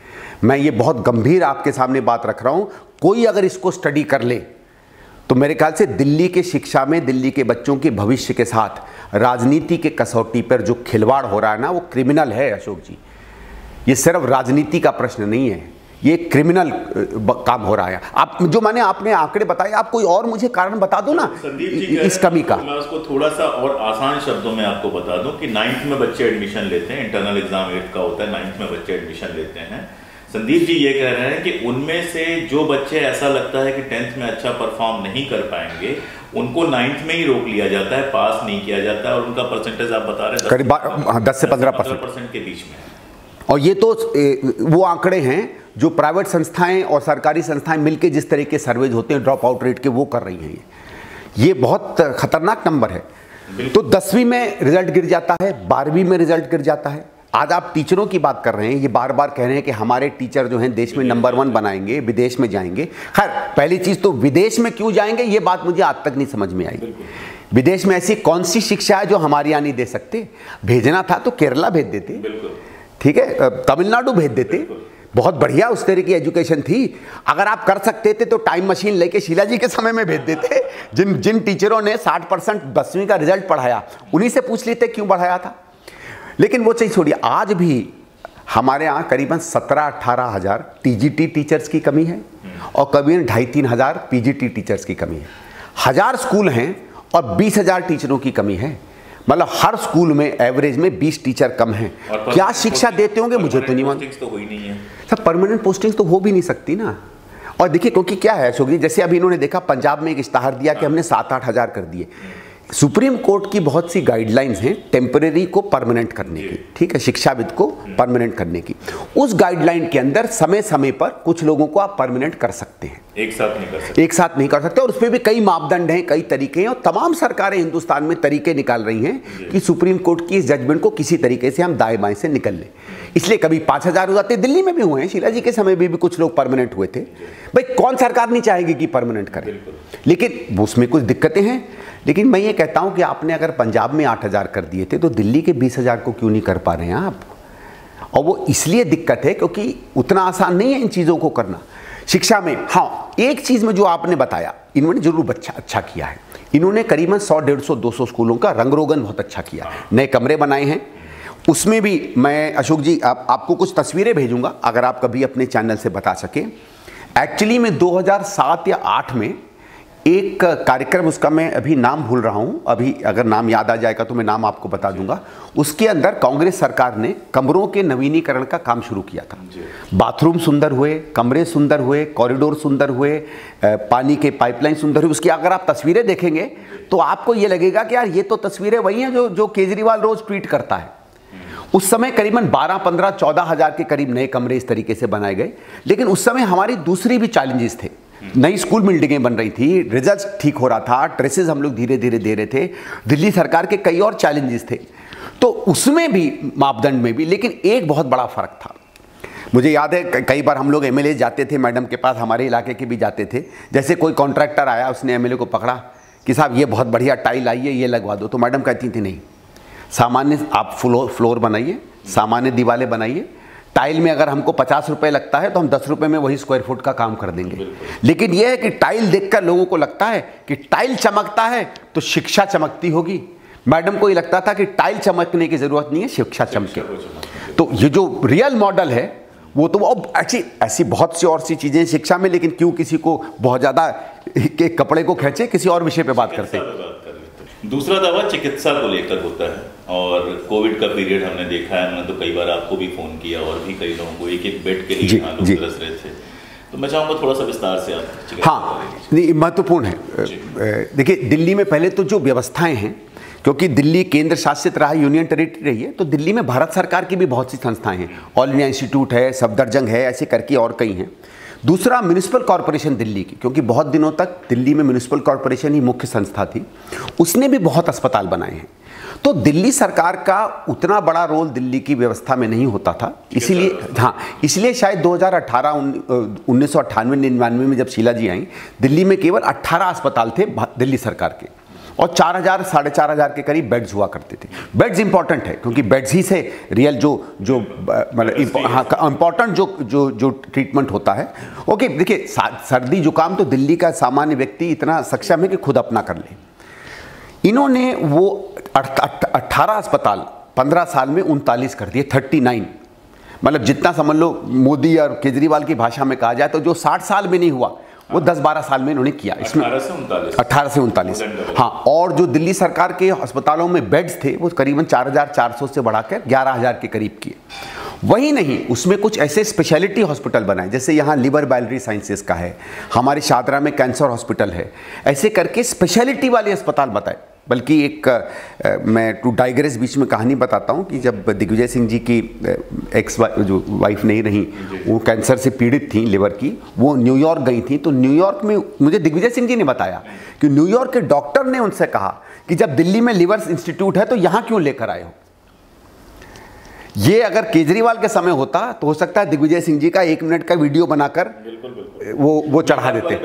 मैं ये बहुत गंभीर आपके सामने बात रख रहा हूं। कोई अगर इसको स्टडी कर ले तो मेरे ख्याल से दिल्ली के शिक्षा में दिल्ली के बच्चों के भविष्य के साथ राजनीति के कसौटी पर जो खिलवाड़ हो रहा है ना, वो क्रिमिनल है अशोक जी। ये सिर्फ राजनीति का प्रश्न नहीं है, ये क्रिमिनल काम हो रहा है। आप जो आपने आंकड़े बताए, आप कोई और मुझे कारण बता दो ना इस कमी का। मैं उसको थोड़ा सा और आसान शब्दों में आपको बता दूं कि 9th में बच्चे एडमिशन लेते हैं, इंटरनल एग्जाम 8 का होता है, 9th में बच्चे एडमिशन लेते हैं। संदीप जी ये कह रहे हैं कि उनमें से जो बच्चे ऐसा लगता है कि 10th में अच्छा परफॉर्म नहीं कर पाएंगे, उनको 9th में ही रोक लिया जाता है, पास नहीं किया जाता है, और उनका परसेंटेज आप बता रहे हैं करीब 10 से 15% के बीच में। और ये तो वो आंकड़े हैं जो प्राइवेट संस्थाएं और सरकारी संस्थाएं मिलकर जिस तरह के सर्वेज होते हैं ड्रॉप आउट रेट के, वो कर रही हैं। ये बहुत खतरनाक नंबर है। तो 10वीं में रिजल्ट गिर जाता है, 12वीं में रिजल्ट गिर जाता है। आज आप टीचरों की बात कर रहे हैं, ये बार बार कह रहे हैं कि हमारे टीचर जो हैं देश में नंबर 1 बनाएंगे, विदेश में जाएंगे। खैर, पहली चीज तो विदेश में क्यों जाएंगे ये बात मुझे आज तक नहीं समझ में आई। विदेश में ऐसी कौन सी शिक्षा है जो हमारे यहाँ नहीं दे सकते? भेजना था तो केरला भेज देते, ठीक है, तमिलनाडु भेज देते, बहुत बढ़िया उस तरह की एजुकेशन थी। अगर आप कर सकते थे तो टाइम मशीन लेके शीला जी के समय में भेज देते। जिन टीचरों ने 60% 10वीं का रिजल्ट पढ़ाया, उन्हीं से पूछ लेते क्यों बढ़ाया था। लेकिन वो चीज छोड़िए, आज भी हमारे यहाँ करीबन 17-18 हज़ार टीजीटी टीचर्स की कमी है और करीबन 2,500-3 हज़ार पीजीटी टीचर्स की कमी है। 1000 स्कूल हैं और 20,000 टीचरों की कमी है। मतलब हर स्कूल में एवरेज में 20 टीचर कम हैं। क्या शिक्षा देते होंगे मुझे तो नहीं मालूम। तो हुई नहीं है सब परमानेंट पोस्टिंग तो हो भी नहीं सकती ना। और देखिए, क्योंकि क्या है अशोक जी, जैसे अभी इन्होंने देखा पंजाब में एक इश्तहार दिया कि हमने 7-8 हज़ार कर दिए। सुप्रीम कोर्ट की बहुत सी गाइडलाइंस हैं टेम्परेरी को परमानेंट करने की, ठीक है, शिक्षाविद को परमानेंट करने की। उस गाइडलाइन के अंदर समय समय पर कुछ लोगों को आप परमानेंट कर सकते हैं, एक साथ नहीं कर सकते। और उसमें भी कई मापदंड हैं, कई तरीके हैं, और तमाम सरकारें हिंदुस्तान में तरीके निकाल रही हैं कि सुप्रीम कोर्ट की इस जजमेंट को किसी तरीके से हम दाएं बाएं से निकल लें। इसलिए कभी 5,000 हो जाते, दिल्ली में भी हुए हैं, शीला जी के समय में भी कुछ लोग परमानेंट हुए थे। भाई कौन सरकार नहीं चाहेगी कि परमानेंट करे, लेकिन उसमें कुछ दिक्कतें हैं। लेकिन मैं ये कहता हूं कि आपने अगर पंजाब में 8,000 कर दिए थे तो दिल्ली के 20,000 को क्यों नहीं कर पा रहे हैं आप? और वो इसलिए दिक्कत है क्योंकि उतना आसान नहीं है इन चीज़ों को करना शिक्षा में। हाँ, एक चीज़ में जो आपने बताया, इन्होंने जरूर अच्छा किया है। इन्होंने करीबन 100, 150, 200 स्कूलों का रंग रोगन बहुत अच्छा किया, नए कमरे बनाए हैं। उसमें भी मैं अशोक जी आपको कुछ तस्वीरें भेजूंगा अगर आप कभी अपने चैनल से बता सकें। एक्चुअली में 2007 या 8 में एक कार्यक्रम, उसका मैं अभी नाम भूल रहा हूं, अभी अगर नाम याद आ जाएगा तो मैं नाम आपको बता दूंगा। उसके अंदर कांग्रेस सरकार ने कमरों के नवीनीकरण का काम शुरू किया था। बाथरूम सुंदर हुए, कमरे सुंदर हुए, कॉरिडोर सुंदर हुए, पानी के पाइपलाइन सुंदर हुए। उसकी अगर आप तस्वीरें देखेंगे तो आपको ये लगेगा कि यार ये तो तस्वीरें वही हैं जो केजरीवाल रोज ट्वीट करता है। उस समय करीबन 12, 15, 14 हज़ार के करीब नए कमरे इस तरीके से बनाए गए। लेकिन उस समय हमारी दूसरी भी चैलेंजेस थे। नई स्कूल बिल्डिंगें बन रही थी, रिजल्ट ठीक हो रहा था, ट्रेसेस हम लोग धीरे धीरे दे रहे थे, दिल्ली सरकार के कई और चैलेंजेस थे। तो उसमें भी, मापदंड में भी, लेकिन एक बहुत बड़ा फर्क था। मुझे याद है कई बार हम लोग एमएलए जाते थे मैडम के पास, हमारे इलाके के भी जाते थे। जैसे कोई कॉन्ट्रैक्टर आया, उसने एमएलए को पकड़ा कि साहब ये बहुत बढ़िया टाइल आई है, ये लगवा दो। तो मैडम कहती थी नहीं, सामान्य आप फ्लोर बनाइए, सामान्य दीवारें बनाइए। टाइल में अगर हमको 50 रुपए लगता है तो हम 10 रुपए में वही स्क्वायर फुट का काम कर देंगे। लेकिन यह है कि टाइल देखकर लोगों को लगता है कि टाइल चमकता है तो शिक्षा चमकती होगी। मैडम को ये लगता था कि टाइल चमकने की जरूरत नहीं है, शिक्षा चमके। तो ये जो रियल मॉडल है वो तो अब ऐसी बहुत सी और सी चीजें शिक्षा में, लेकिन क्यों किसी को बहुत ज्यादा के कपड़े को खींचे, किसी और विषय पे बात करते हैं। दूसरा दावा चिकित्सा को लेकर होता है, और कोविड का पीरियड हमने देखा है। मैंने तो कई बार आपको भी फोन किया और भी कई लोगों को, एक बेड के लिए लोग तरस रहे थे। तो मैं चाहूँगा थोड़ा सा विस्तार से आप। हाँ, नहीं, महत्वपूर्ण है। देखिए, दिल्ली में पहले तो जो व्यवस्थाएं हैं, क्योंकि दिल्ली केंद्र शासित रहा, यूनियन टेरिटरी रही है, तो दिल्ली में भारत सरकार की भी बहुत सी संस्थाएं हैं, ऑल इंडिया इंस्टीट्यूट है, सफदरजंग है, ऐसे करके और कई हैं। दूसरा म्यूनिसिपल कॉरपोरेशन दिल्ली की, क्योंकि बहुत दिनों तक दिल्ली में म्यूनिसिपल कॉरपोरेशन ही मुख्य संस्था थी, उसने भी बहुत अस्पताल बनाए हैं। तो दिल्ली सरकार का उतना बड़ा रोल दिल्ली की व्यवस्था में नहीं होता था, इसीलिए हाँ, इसलिए शायद 2018 1998-99 में जब शीला जी आई, दिल्ली में केवल 18 अस्पताल थे दिल्ली सरकार के, और 4000 साढ़े 4000 के करीब बेड्स हुआ करते थे। बेड्स इंपॉर्टेंट है क्योंकि बेड्स ही से रियल जो मतलब इंपॉर्टेंट जो ट्रीटमेंट होता है। ओके, देखिए सर्दी जुकाम तो दिल्ली का सामान्य व्यक्ति इतना सक्षम है कि खुद अपना कर ले। इन्होंने वो 18 अस्पताल 15 साल में 39 कर दिए, 39। मतलब जितना समझ लो मोदी और केजरीवाल की भाषा में कहा जाए तो जो 60 साल में नहीं हुआ वो 10-12 साल में इन्होंने किया। इसमें 18 से 39 हाँ। और जो दिल्ली सरकार के अस्पतालों में बेड्स थे वो करीबन 4400 से बढ़ाकर 11000 के करीब किए। वही नहीं, उसमें कुछ ऐसे स्पेशलिटी हॉस्पिटल बनाए, जैसे यहाँ लिवर बाइलरी साइंसेस का है, हमारे शादरा में कैंसर हॉस्पिटल है, ऐसे करके स्पेशलिटी वाले अस्पताल बताए। बल्कि एक मैं टू डाइग्रेस बीच में कहानी बताता हूँ कि जब दिग्विजय सिंह जी की जो वाइफ नहीं रही, वो कैंसर से पीड़ित थी लिवर की, वो न्यूयॉर्क गई थी, तो न्यूयॉर्क में मुझे दिग्विजय सिंह जी ने बताया कि न्यूयॉर्क के डॉक्टर ने उनसे कहा कि जब दिल्ली में लिवर इंस्टीट्यूट है तो यहाँ क्यों लेकर आए हो। ये अगर केजरीवाल के समय होता तो हो सकता है दिग्विजय सिंह जी का 1 मिनट का वीडियो बनाकर वो चढ़ा देते,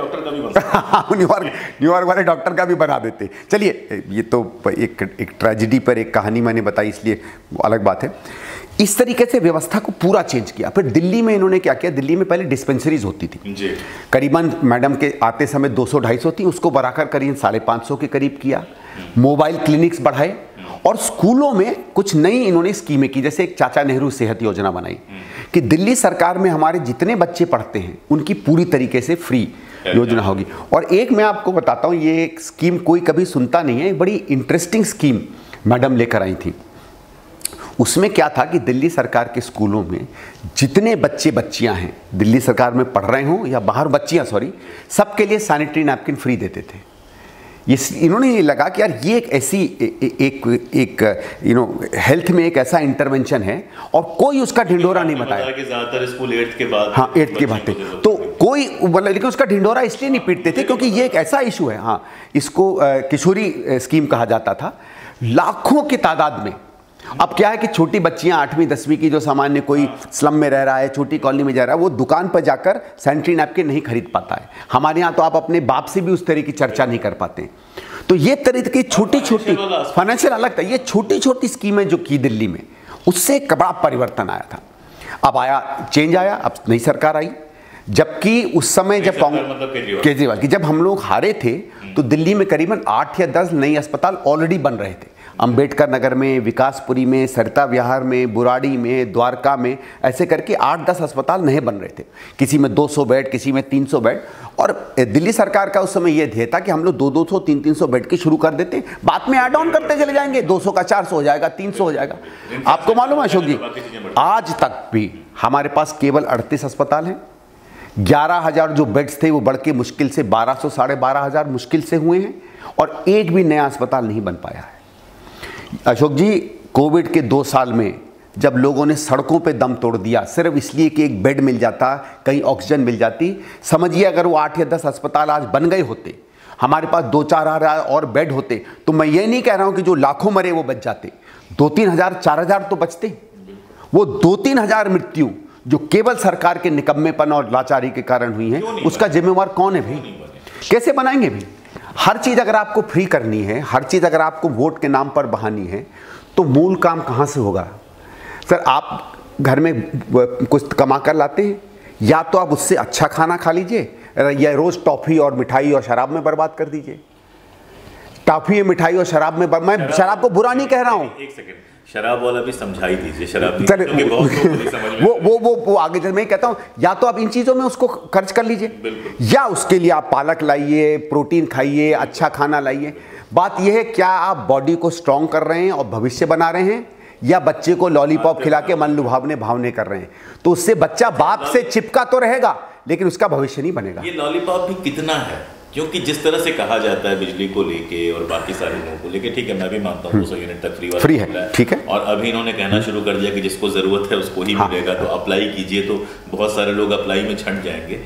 न्यूयॉर्क वाले डॉक्टर का भी बना देते। चलिए, ये तो एक ट्रेजेडी पर एक कहानी मैंने बताई, इसलिए अलग बात है। इस तरीके से व्यवस्था को पूरा चेंज किया। फिर दिल्ली में इन्होंने क्या किया, दिल्ली में पहले डिस्पेंसरीज होती थी जी। करीबन मैडम के आते समय 200-250 थी, उसको बढ़ाकर करीब 550 के करीब किया। मोबाइल क्लिनिक्स बढ़ाए और स्कूलों में कुछ नई इन्होंने स्कीमें की, जैसे एक चाचा नेहरू सेहत योजना बनाई कि दिल्ली सरकार में हमारे जितने बच्चे पढ़ते हैं उनकी पूरी तरीके से फ्री योजना होगी। और एक मैं आपको बताता हूँ, ये एक स्कीम कोई कभी सुनता नहीं है, बड़ी इंटरेस्टिंग स्कीम मैडम लेकर आई थी। उसमें क्या था कि दिल्ली सरकार के स्कूलों में जितने बच्चे बच्चियां हैं दिल्ली सरकार में पढ़ रहे हों या बाहर बच्चियां, सबके लिए सैनिटरी नैपकिन फ्री देते थे। इन्होंने ये लगा कि यार ये एक ऐसी एक हेल्थ में एक ऐसा इंटरवेंशन है और कोई उसका ढिंढोरा नहीं बताया कि ज्यादातर स्कूल 8th के बाद, हाँ 8th के बाद थे, तो कोई मतलब, लेकिन उसका ढिंढोरा इसलिए नहीं पीटते थे क्योंकि ये एक ऐसा इशू है। हाँ, इसको किशोरी स्कीम कहा जाता था। लाखों की तादाद में, अब क्या है कि छोटी बच्चियां 8वीं 10वीं की जो सामान्य कोई स्लम में रह रहा है, छोटी कॉलोनी में जा रहा है, वो दुकान पर जाकर सैनिटरी नैपकिन नहीं खरीद पाता है। हमारे यहाँ तो आप अपने बाप से भी उस तरह की चर्चा नहीं कर पाते। तो ये तरह की छोटी छोटी फाइनेंशियल अलग था, ये छोटी छोटी स्कीमें जो की दिल्ली में, उससे एक बड़ा परिवर्तन आया था। अब आया चेंज आया, अब नई सरकार आई, जबकि उस समय जब केजरीवाल की जब हम लोग हारे थे तो दिल्ली में करीबन 8 या 10 नए अस्पताल ऑलरेडी बन रहे थे। अंबेडकर नगर में, विकासपुरी में, सरिता विहार में, बुराड़ी में, द्वारका में, ऐसे करके 8-10 अस्पताल नए बन रहे थे। किसी में 200 बेड, किसी में 300 बेड। और दिल्ली सरकार का उस समय यह ध्येय था कि हम लोग 200, 300 बेड की शुरू कर देते, बाद में ऐड ऑन करते चले जाएंगे, 200 का 400 हो जाएगा, 300 हो जाएगा। आपको मालूम है अशोक जी, आज तक भी हमारे पास केवल 38 अस्पताल हैं। 11,000 जो बेड्स थे वो बढ़ के मुश्किल से 1200, 12,500 मुश्किल से हुए हैं, और एक भी नया अस्पताल नहीं बन पाया है। अशोक जी, कोविड के 2 साल में जब लोगों ने सड़कों पे दम तोड़ दिया सिर्फ इसलिए कि एक बेड मिल जाता, कहीं ऑक्सीजन मिल जाती, समझिए अगर वो 8 या 10 अस्पताल आज बन गए होते, हमारे पास 2-4 हजार और बेड होते, तो मैं ये नहीं कह रहा हूं कि जो लाखों मरे वो बच जाते, 2-3 हजार 4 हजार तो बचते। वो 2-3 हजार मृत्यु जो केवल सरकार के निकम्मेपन और लाचारी के कारण हुई है, उसका जिम्मेवार कौन है भाई? कैसे बनाएंगे भाई? हर चीज अगर आपको फ्री करनी है, हर चीज अगर आपको वोट के नाम पर बहानी है, तो मूल काम कहां से होगा? सर, आप घर में कुछ कमा कर लाते हैं, या तो आप उससे अच्छा खाना खा लीजिए, या रोज टॉफी और मिठाई और शराब में बर्बाद कर दीजिए। टॉफी, मिठाई और शराब में मैं शराब को बुरा नहीं कह रहा हूं। एक सेकंड, शराब वाला भी समझाई दीजिए। शराब वो आगे चल मैं कहता हूं, या तो आप इन चीजों में उसको खर्च कर लीजिए, या उसके लिए आप पालक लाइए, प्रोटीन खाइए, अच्छा खाना लाइए। बात यह है, क्या आप बॉडी को स्ट्रांग कर रहे हैं और भविष्य बना रहे हैं, या बच्चे को लॉलीपॉप खिला के मन लुभावने भावने कर रहे हैं? तो उससे बच्चा बाप से चिपका तो रहेगा, लेकिन उसका भविष्य नहीं बनेगा। ये लॉलीपॉप भी कितना है? क्योंकि जिस तरह से कहा जाता है बिजली को लेके और बाकी सारे लोगों को लेके, ठीक है मैं भी मानता हूँ 200 यूनिट तक फ्री है, ठीक है। और अभी इन्होंने कहना शुरू कर दिया कि जिसको ज़रूरत है उसको ही मिलेगा, तो अप्लाई कीजिए, तो बहुत सारे लोग अप्लाई में छंट जाएंगे।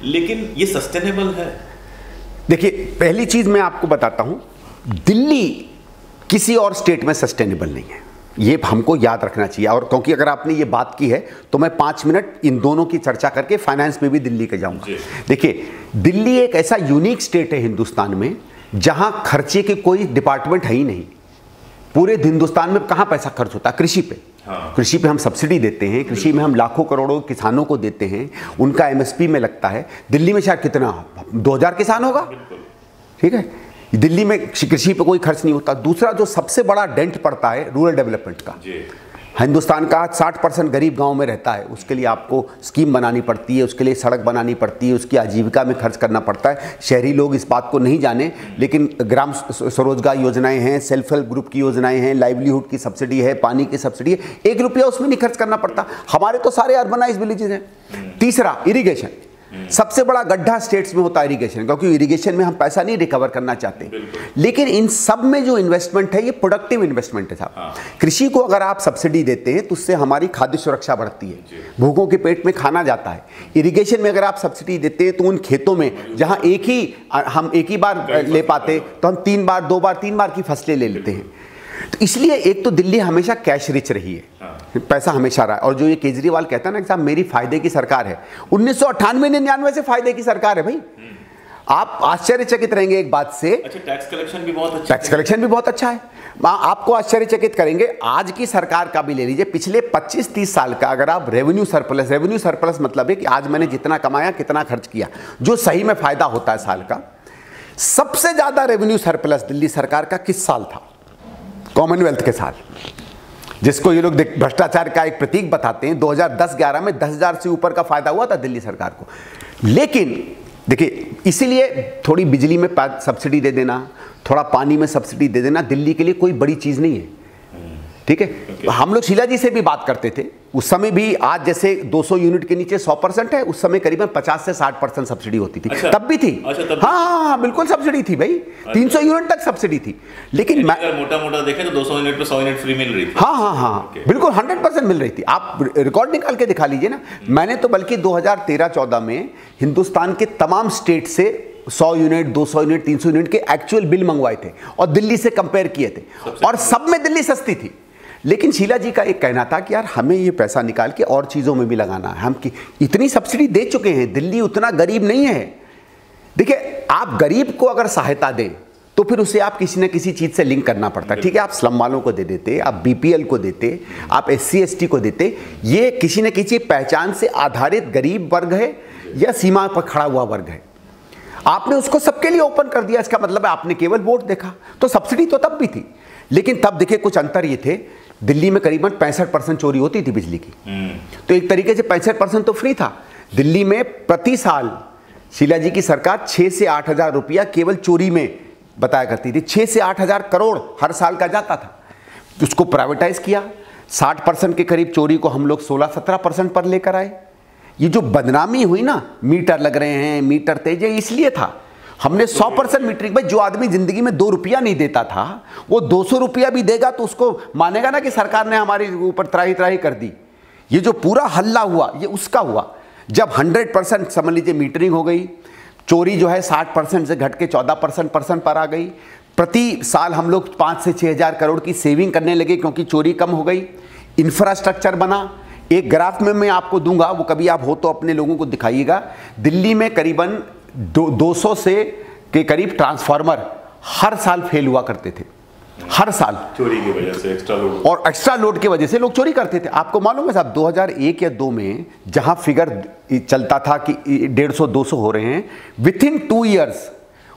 लेकिन ये सस्टेनेबल है? देखिए, पहली चीज़ मैं आपको बताता हूँ, दिल्ली किसी और स्टेट में सस्टेनेबल नहीं है, ये हमको याद रखना चाहिए। और क्योंकि अगर आपने ये बात की है तो मैं 5 मिनट इन दोनों की चर्चा करके फाइनेंस में भी दिल्ली के जाऊंगा। देखिए, दिल्ली एक ऐसा यूनिक स्टेट है हिंदुस्तान में जहां खर्चे के कोई डिपार्टमेंट है ही नहीं। पूरे हिंदुस्तान में कहां पैसा खर्च होता है? कृषि पे। कृषि पे हम सब्सिडी देते हैं, कृषि में हम लाखों करोड़ों किसानों को देते हैं, उनका एमएसपी में लगता है। दिल्ली में शायद कितना 2000 किसान होगा, ठीक है। दिल्ली में कृषि पे कोई खर्च नहीं होता। दूसरा जो सबसे बड़ा डेंट पड़ता है रूरल डेवलपमेंट का। हिंदुस्तान का 60% गरीब गांव में रहता है, उसके लिए आपको स्कीम बनानी पड़ती है, उसके लिए सड़क बनानी पड़ती है, उसकी आजीविका में खर्च करना पड़ता है। शहरी लोग इस बात को नहीं जाने, लेकिन ग्राम स्वरोजगार योजनाएं हैं, सेल्फ हेल्प ग्रुप की योजनाएं हैं, लाइवलीहुड की सब्सिडी है, पानी की सब्सिडी है, 1 रुपया उसमें नहीं खर्च करना पड़ता। हमारे तो सारे अर्बनाइज विलेजेस हैं। तीसरा, इरिगेशन। सबसे बड़ा गड्ढा स्टेट्स में होता है इरिगेशन, क्योंकि इरिगेशन में हम पैसा नहीं रिकवर करना चाहते। लेकिन इन सब में जो इन्वेस्टमेंट है ये प्रोडक्टिव इन्वेस्टमेंट है साहब। कृषि को अगर आप सब्सिडी देते हैं तो उससे हमारी खाद्य सुरक्षा बढ़ती है, भूखों के पेट में खाना जाता है। इरिगेशन में अगर आप सब्सिडी देते हैं तो उन खेतों में जहां हम एक ही बार ले पाते तो हम 3 बार 2 बार 3 बार की फसलें ले लेते हैं। तो इसलिए एक तो दिल्ली हमेशा कैश रिच रही है, पैसा हमेशा रहा है। और जो ये केजरीवाल कहता है ना कि साहब मेरी फायदे की सरकार है, 1998-99 से फायदे की सरकार है भाई। आप आश्चर्यचकित रहेंगे एक बात से। अच्छा, टैक्स कलेक्शन भी बहुत अच्छा, टैक्स कलेक्शन भी बहुत अच्छा है। आपको आश्चर्यचकित करेंगे, आज की सरकार का भी ले लीजिए, पिछले 25-30 साल का अगर आप रेवेन्यू सरप्लस मतलब है कि आज मैंने जितना कमाया कितना खर्च किया, जो सही में फायदा होता है साल का। सबसे ज्यादा रेवेन्यू सरप्लस दिल्ली सरकार का किस साल था? कॉमनवेल्थ के साल, जिसको ये लोग भ्रष्टाचार का एक प्रतीक बताते हैं। 2010-11 में 10,000 से ऊपर का फायदा हुआ था दिल्ली सरकार को। लेकिन देखिए, इसीलिए थोड़ी बिजली में सब्सिडी दे देना, थोड़ा पानी में सब्सिडी दे देना दिल्ली के लिए कोई बड़ी चीज नहीं है, ठीक है। हम लोग शीला जी से भी बात करते थे उस समय भी, आज जैसे 200 यूनिट के नीचे 100% है, उस समय करीबन 50 से 60% सब्सिडी होती थी। तब भी थी। हाँ, बिल्कुल सब्सिडी थी भाई। 300 यूनिट तक सब्सिडी थी। लेकिन मोटा देखें तो 200 यूनिट पे 100 यूनिट फ्री मिल रही थी। हाँ, बिल्कुल 100% मिल रही थी। आप रिकॉर्ड निकाल के दिखा लीजिए ना। मैंने तो बल्कि 2013-14 में हिंदुस्तान के तमाम स्टेट से 100 यूनिट, 200 यूनिट, 300 यूनिट के एक्चुअल बिल मंगवाए थे और दिल्ली से कंपेयर किए थे, और सब में दिल्ली सस्ती थी। लेकिन शीला जी का एक कहना था कि यार हमें ये पैसा निकाल के और चीज़ों में भी लगाना है। हम इतनी सब्सिडी दे चुके हैं, दिल्ली उतना गरीब नहीं है। देखिए, आप गरीब को अगर सहायता दें तो फिर उसे आप किसी न किसी चीज़ से लिंक करना पड़ता है, ठीक है। आप स्लम वालों को दे देते, आप बीपीएल को देते, आप SC/ST को देते। ये किसी न किसी पहचान से आधारित गरीब वर्ग है या सीमा पर खड़ा हुआ वर्ग है। आपने उसको सबके लिए ओपन कर दिया, इसका मतलब है आपने केवल वोट देखा। तो सब्सिडी तो तब भी थी, लेकिन तब देखिए कुछ अंतर ये थे, दिल्ली में करीबन 65% चोरी होती थी बिजली की। तो एक तरीके से 65% तो फ्री था। दिल्ली में प्रति साल शीला जी की सरकार 6 से 8 हजार रुपया केवल चोरी में बताया करती थी। 6 से 8 हजार करोड़ हर साल का जाता था। उसको प्राइवेटाइज किया, 60% के करीब चोरी को हम लोग 16-17% पर लेकर आए। ये जो बदनामी हुई ना, मीटर लग रहे हैं, मीटर तेज है, इसलिए था। हमने 100% मीटरिंग। भाई, जो आदमी जिंदगी में 2 रुपया नहीं देता था, वो 200 रुपया भी देगा तो उसको मानेगा ना कि सरकार ने हमारे ऊपर त्राही कर दी। ये जो पूरा हल्ला हुआ, ये उसका हुआ जब 100% समझ लीजिए मीटरिंग हो गई। चोरी जो है 60% से घट के 14% पर आ गई। प्रति साल हम लोग 5 से 6 हजार करोड़ की सेविंग करने लगे क्योंकि चोरी कम हो गई। इंफ्रास्ट्रक्चर बना। एक ग्राफ में मैं आपको दूंगा, वो कभी आप हो तो अपने लोगों को दिखाइएगा। दिल्ली में करीबन 200 से के करीब ट्रांसफार्मर हर साल फेल हुआ करते थे, हर साल चोरी की वजह से, एक्स्ट्रा लोड की वजह से लोग चोरी करते थे। आपको मालूम है साहब, 2001 या 2 में जहां फिगर चलता था कि 150-200 हो रहे हैं, विथ इन 2 ईयर्स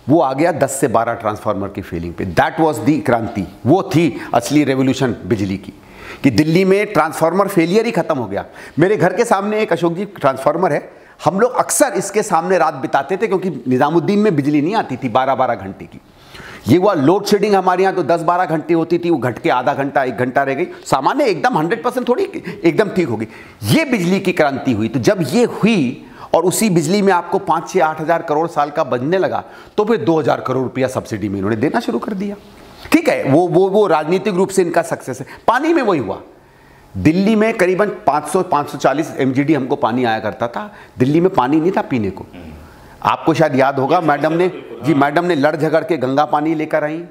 वो आ गया 10 से 12 ट्रांसफार्मर की फेलिंग पे। दैट वाज दी क्रांति। वो थी असली रेवोल्यूशन बिजली की, कि दिल्ली में ट्रांसफार्मर फेलियर ही खत्म हो गया। मेरे घर के सामने एक अशोक जी ट्रांसफार्मर है, हम लोग अक्सर इसके सामने रात बिताते थे क्योंकि निजामुद्दीन में बिजली नहीं आती थी 12-12 घंटे की। ये हुआ लोड शेडिंग, हमारे यहाँ तो 10-12 घंटे होती थी, वो घट के आधा घंटा 1 घंटा रह गई। सामान्य एकदम 100% थोड़ी एकदम ठीक होगी। ये बिजली की क्रांति हुई। तो जब ये हुई और उसी बिजली में आपको 5 से 8 हज़ार करोड़ साल का बनने लगा, तो फिर 2,000 करोड़ रुपया सब्सिडी में इन्होंने देना शुरू कर दिया। ठीक है, वो राजनीतिक रूप से इनका सक्सेस है। पानी में वही हुआ। दिल्ली में करीबन 540 MGD हमको पानी आया करता था। दिल्ली में पानी नहीं था पीने को। आपको शायद याद होगा, मैडम ने लड़ झगड़ के गंगा पानी लेकर आई,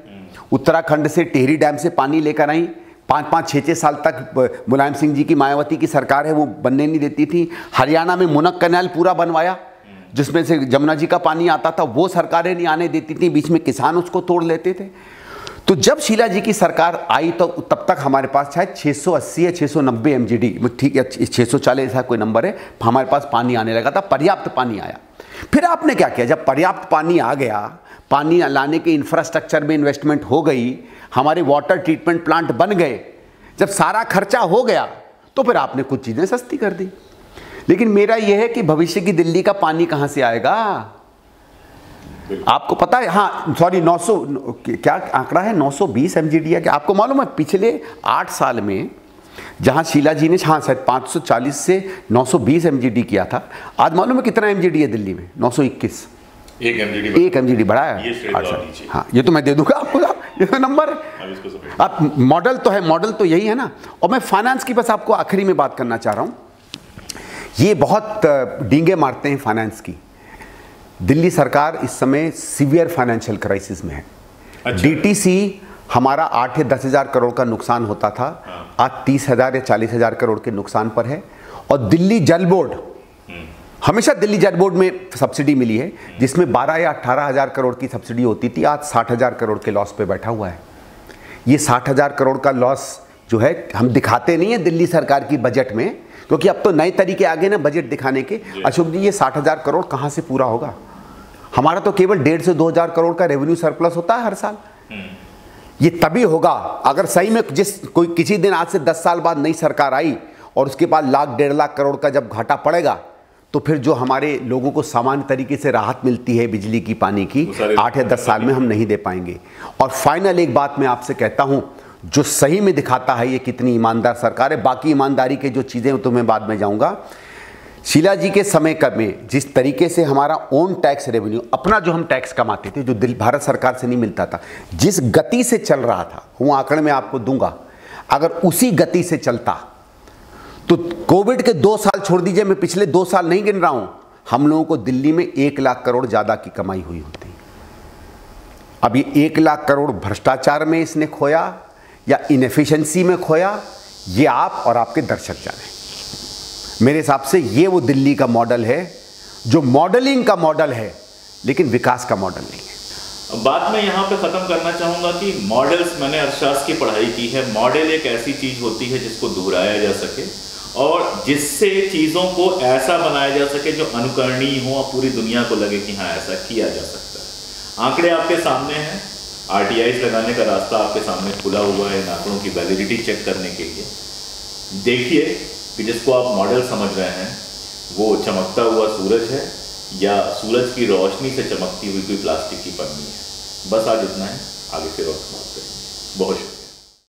उत्तराखंड से टिहरी डैम से पानी लेकर आई। 5-5, 6-6 साल तक मुलायम सिंह जी की मायावती की सरकार है, वो बनने नहीं देती थी। हरियाणा में मुनक कैनाल पूरा बनवाया, जिसमें से जमुना जी का पानी आता था, वो सरकारें नहीं आने देती थी, बीच में किसान उसको तोड़ लेते थे। तो जब शीला जी की सरकार आई तो तब तक हमारे पास शायद 680 या 690 MGD, ठीक है 640 ऐसा कोई नंबर है, हमारे पास पानी आने लगा था, पर्याप्त पानी आया। फिर आपने क्या किया, जब पर्याप्त पानी आ गया, पानी लाने के इंफ्रास्ट्रक्चर में इन्वेस्टमेंट हो गई, हमारे वाटर ट्रीटमेंट प्लांट बन गए, जब सारा खर्चा हो गया तो फिर आपने कुछ चीज़ें सस्ती कर दी। लेकिन मेरा यह है कि भविष्य की दिल्ली का पानी कहाँ से आएगा? आपको पता है, हाँ सॉरी 900 क्या आंकड़ा है, 920 MGD है। क्या आपको मालूम है पिछले 8 साल में जहाँ शीला जी ने हाँ शायद 540 से 920 MGD किया था, आज मालूम है कितना MGD है दिल्ली में? 921। एक MGD बढ़ा है। हाँ ये तो मैं दे दूंगा आपको, ये तो नंबर है। आप मॉडल तो है, मॉडल तो यही है ना। और मैं फाइनेंस की बस आपको आखिरी में बात करना चाह रहा हूँ। ये बहुत डींगे मारते हैं फाइनेंस की। दिल्ली सरकार इस समय सीवियर फाइनेंशियल क्राइसिस में है। अच्छा। DTC हमारा 8 या 10 हज़ार करोड़ का नुकसान होता था, आज 30,000 या 40,000 करोड़ के नुकसान पर है। और दिल्ली जल बोर्ड, हमेशा दिल्ली जल बोर्ड में सब्सिडी मिली है, जिसमें 12 या 18 हज़ार करोड़ की सब्सिडी होती थी, आज 60,000 करोड़ के लॉस पे बैठा हुआ है। ये 60,000 करोड़ का लॉस जो है हम दिखाते नहीं है दिल्ली सरकार की बजट में, क्योंकि अब तो नए तरीके आ गए ना बजट दिखाने के। अशोक जी, ये 60,000 करोड़ कहाँ से पूरा होगा? हमारा तो केवल 1,500 से 2,000 करोड़ का रेवेन्यू सरप्लस होता है हर साल। ये तभी होगा अगर सही में किसी दिन आज से 10 साल बाद नई सरकार आई और उसके बाद 1,00,000 1,50,000 करोड़ का जब घाटा पड़ेगा, तो फिर जो हमारे लोगों को सामान्य तरीके से राहत मिलती है बिजली की, पानी की, 8 या 10 साल में हम नहीं दे पाएंगे। और फाइनल एक बात मैं आपसे कहता हूं, जो सही में दिखाता है ये कितनी ईमानदार सरकार है। बाकी ईमानदारी के जो चीज़ें तो मैं बाद में जाऊंगा। शीला जी के समय में जिस तरीके से हमारा ओन टैक्स रेवेन्यू, अपना जो हम टैक्स कमाते थे, जो भारत सरकार से नहीं मिलता था, जिस गति से चल रहा था, वो आंकड़े मैं आपको दूंगा, अगर उसी गति से चलता तो कोविड के 2 साल छोड़ दीजिए, मैं पिछले 2 साल नहीं गिन रहा हूं, हम लोगों को दिल्ली में 1,00,000 करोड़ ज़्यादा की कमाई हुई होती। अब ये 1,00,000 करोड़ भ्रष्टाचार में इसने खोया या इनएफिशिएंसी में खोया, ये आप और आपके दर्शक जाने। मेरे हिसाब से ये वो दिल्ली का मॉडल है जो मॉडलिंग का मॉडल है, लेकिन विकास का मॉडल नहीं है। बात मैं यहाँ पे ख़त्म करना चाहूँगा कि मॉडल्स, मैंने अर्थशास्त्र की पढ़ाई की है। मॉडल एक ऐसी चीज़ होती है जिसको दोहराया जा सके और जिससे चीज़ों को ऐसा बनाया जा सके जो अनुकरणीय हो और पूरी दुनिया को लगे कि हाँ ऐसा किया जा सकता है। आंकड़े आपके सामने हैं, RTIs लगाने का रास्ता आपके सामने खुला हुआ है, इन आंकड़ों की वैलिडिटी चेक करने के लिए। देखिए कि जिसको आप मॉडल समझ रहे हैं वो चमकता हुआ सूरज है या सूरज की रोशनी से चमकती हुई कोई प्लास्टिक की पन्नी है। बस आज इतना है, आगे फिर वक्त बात करेंगे। बहुत शुक्रिया।